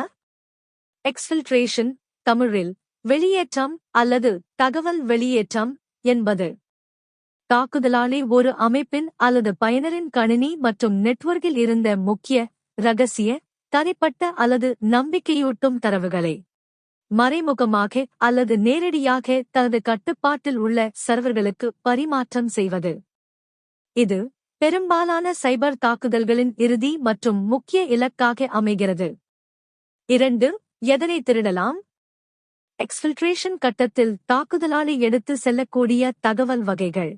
எக்ஸ்ஃபில்ட்ரேஷன், தமிழில் வெளியேற்றம் அல்லது தகவல் வெளியேற்றம் என்பது தாக்குதலாளி ஒரு அமைப்பின் அல்லது பயனரின் கணினி மற்றும் நெட்வொர்க்கில் இருந்த முக்கிய, ரகசிய, தனிப்பட்ட அல்லது நம்பிக்கையூட்டும் தரவுகளை மறைமுகமாக அல்லது நேரடியாக தனது கட்டுப்பாட்டில் உள்ள சர்வர்களுக்கு பரிமாற்றம் செய்வது. இது பெரும்பாலான சைபர் தாக்குதல்களின் இறுதி மற்றும் முக்கிய இலக்காக அமைகிறது. 2. எதனை திருடலாம்? எக்ஸ்ஃபில்ட்ரேஷன் கட்டத்தில் தாக்குதலாளி எடுத்து செல்லக்கூடிய தகவல் வகைகள்.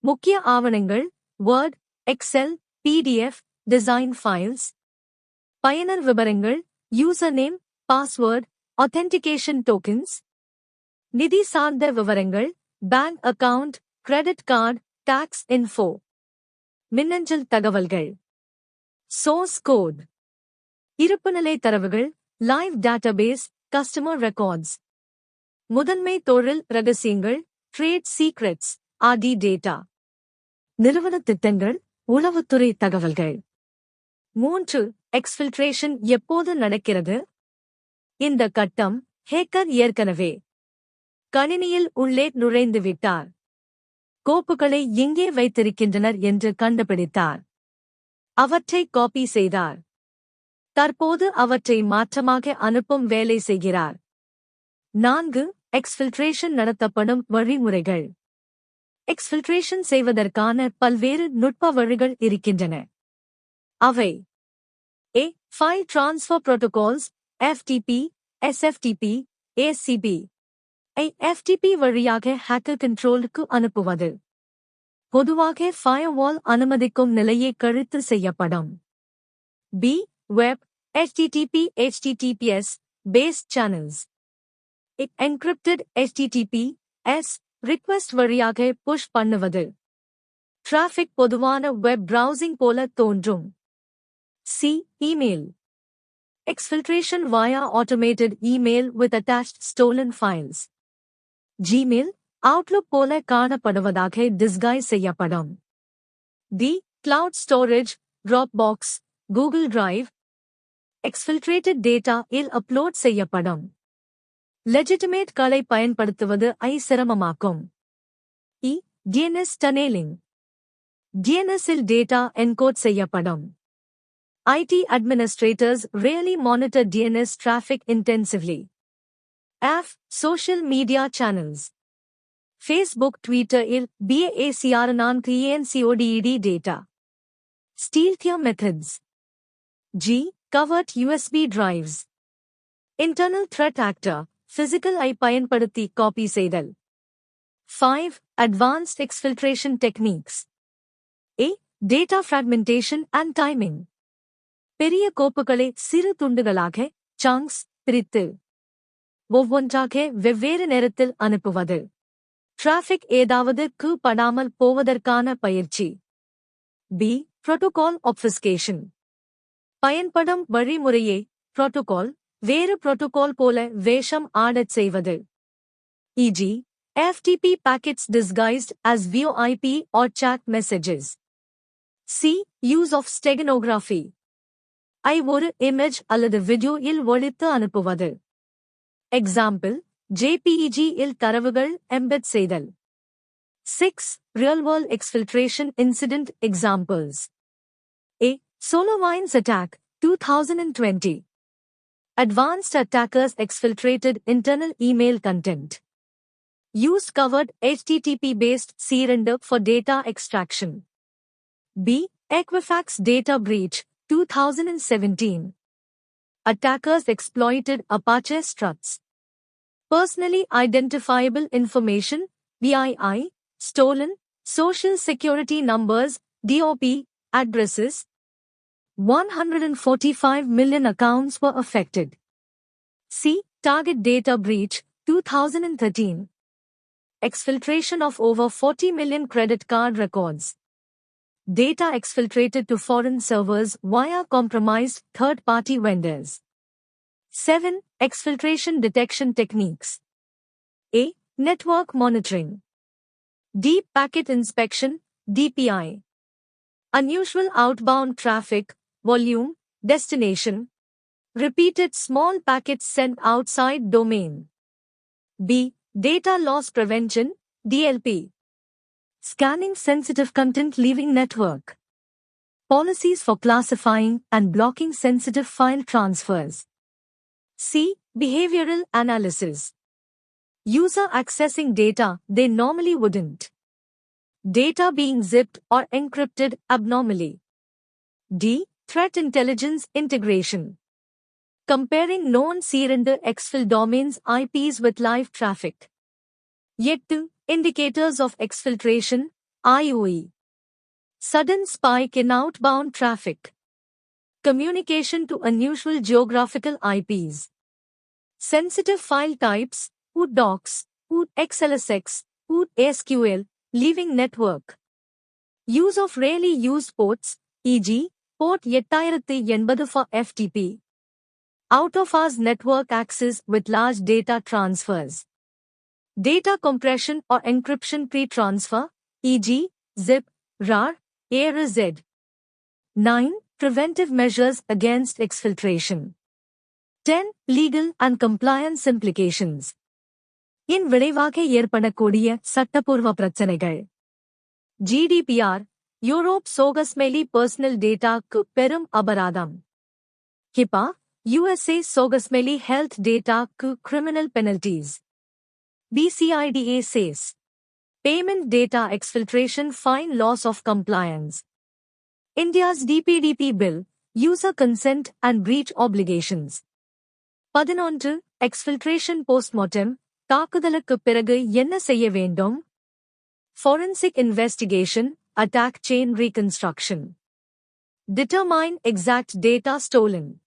முக்கிய ஆவணங்கள், Word, Excel, PDF, design files. பயனர் விவரங்கள், user name, password, authentication tokens. நிதி சார்ந்த விவரங்கள், bank account, credit card, tax info. மின்னஞ்சல் தகவல்கள். Source code. இருப்புநிலை தரவுகள், லைவ் டேட்டாபேஸ், கஸ்டமர் ரெக்கார்ட்ஸ். முதன்மை தொழில் ரகசியங்கள், ட்ரேட் சீக்ரெட்ஸ், RD டேட்டா. நிறுவன திட்டங்கள், உளவுத்துறை தகவல்கள். 3. எக்ஸ்ஃபில்ட்ரேஷன் எப்போது நடக்கிறது? இந்த கட்டம், ஹேக்கர் ஏற்கனவே கணினியில் உள்ளே நுழைந்து விட்டார். கோப்புகளை எங்கே வைத்திருக்கின்றனர் என்று கண்டுபிடித்தார். அவற்றை காப்பி செய்தார். தற்போது அவற்றை மாற்றமாக அனுப்பும் வேலை செய்கிறார். 4. எக்ஸ்ஃபில்ட்ரேஷன் நடத்தப்படும் வழிமுறைகள். எக்ஸ்ஃபில்ட்ரேஷன் செய்வதற்கான பல்வேறு நுட்ப வழிகள் இருக்கின்றன. அவை A. File Transfer Protocols, FTP, SFTP, ACP. FTP வழியாக ஹேக்கர் கண்ட்ரோலுக்கு அனுப்புவது. பொதுவாக ஃபயர்வால் அனுமதிக்கும் நிலையை கழித்து செய்யப்படும். B. Web, HTTP, HTTPS, based channels. Encrypted HTTPS, request வழியாக புஷ் பண்ணுவது. டிராஃபிக் பொதுவான வெப் browsing போல தோன்றும். C. Email. Exfiltration via automated email with attached stolen files. Gmail, Outlook போல காணப்படுவதாக disguise செய்யப்படும். D. Cloud storage, Dropbox, Google Drive. Exfiltrated data இல் upload செய்யப்படும். Legitimate களை பயன்படுத்துவது சிரமமாக்கும். E. DNS tunneling. DNS இல் data encode செய்யப்படும். IT administrators rarely monitor DNS traffic intensively. F. Social media channels. Facebook, Twitter il BACRNANCODED data. Stealthier methods. G. Covert USB drives. Internal threat actor, physical பயன்படுத்தி copy செய்தல். 5. Advanced exfiltration techniques. A. Data fragmentation and timing. பெரிய கோப்புகளை சிறு துண்டுகளாக chunks பிரித்து ஒவ்வொன்றாக வெவ்வேறு நேரத்தில் அனுப்புவது. டிராஃபிக் ஏதாவது படாமல் போவதற்கான பயிற்சி. B. Protocol obfuscation. பயன்படும் வழிமுறையை புரோட்டோகால் வேறு புரோட்டோகால் போல வேஷம் ஆடச் செய்வது. E.g. FTP packets disguised as VoIP or chat messages. C. Use of steganography. ஒரு இமேஜ் அல்லது வீடியோ இல் ஒளித்து அனுப்புவது. எக்ஸாம்பிள், JPEG இல் தரவுகள் எம்பெட் செய்தல். 6. Real world exfiltration incident examples. A. SolarWinds attack, 2020. Advanced attackers exfiltrated internal email content. Used covered HTTP-based CRender for data extraction. B. Equifax data breach, 2017. Attackers exploited Apache struts. Personally identifiable information, PII, stolen, social security numbers, DOP, addresses. 145 million accounts were affected. C. Target data breach, 2013. Exfiltration of over 40 million credit card records. Data exfiltrated to foreign servers via compromised third-party vendors. 7. Exfiltration detection techniques. A. Network monitoring. Deep packet inspection, DPI. Unusual outbound traffic, volume, destination. Repeated small packets sent outside domain. B. Data loss prevention, DLP. Scanning sensitive content leaving network. Policies for classifying and blocking sensitive file transfers. C. Behavioral analysis. User accessing data they normally wouldn't. Data being zipped or encrypted abnormally. D. Threat intelligence integration. Comparing known CRender exfil domains IPs with live traffic. 8. Indicators of exfiltration, IOE. Sudden spike in outbound traffic. Communication to unusual geographical IPs. Sensitive file types, docs, XLSX, SQL, leaving network. Use of rarely used ports, e.g., port 8080 for FTP. Out-of-hours network access with large data transfers. Data compression or encryption pre-transfer, e.g., zip, RAR, ARZ. 9. Preventive measures against exfiltration. 10. Legal and compliance implications. இன் விளைவாக ஏற்படக்கூடிய சட்டப்பூர்வ பிரச்சனைகள். GDPR, Europe சோகஸ்மெலி personal டேட்டாக்கு பெரும் அபராதம். HIPAA, USA Sogasmeli Health Data Ku Criminal Penalties. BCIDA says. Payment data exfiltration fine loss of compliance. India's DPDP bill, user consent and breach obligations. 11. Exfiltration postmortem, தாக்குதலுக்கு பிறகு என்ன செய்ய வேண்டும்? Forensic investigation, attack chain reconstruction. Determine exact data stolen.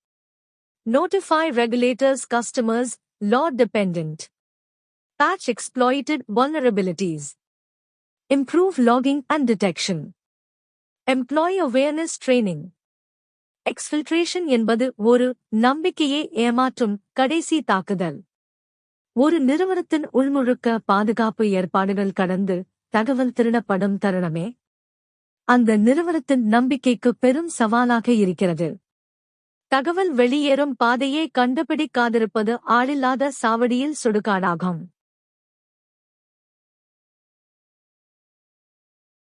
Notify regulators customers, law dependent. Patch exploited vulnerabilities. Improve logging and detection. Employee awareness training. Exfiltration என்பது ஒரு நம்பிக்கையை ஏமாற்றும் கடைசி தாக்குதல். ஒரு நிறுவனத்தின் உள்முழுக்க பாதுகாப்பு ஏற்பாடுகள் கடந்து தகவல் திருடப்படும் தருணமே அந்த நிறுவனத்தின் நம்பிக்கைக்கு பெரும் சவாலாக இருக்கிறது. தகவல் வெளியேறும் பாதையை கண்டுபிடிக்காதிருப்பது ஆளில்லாத சாவடியில் சுடுகாடாகும்.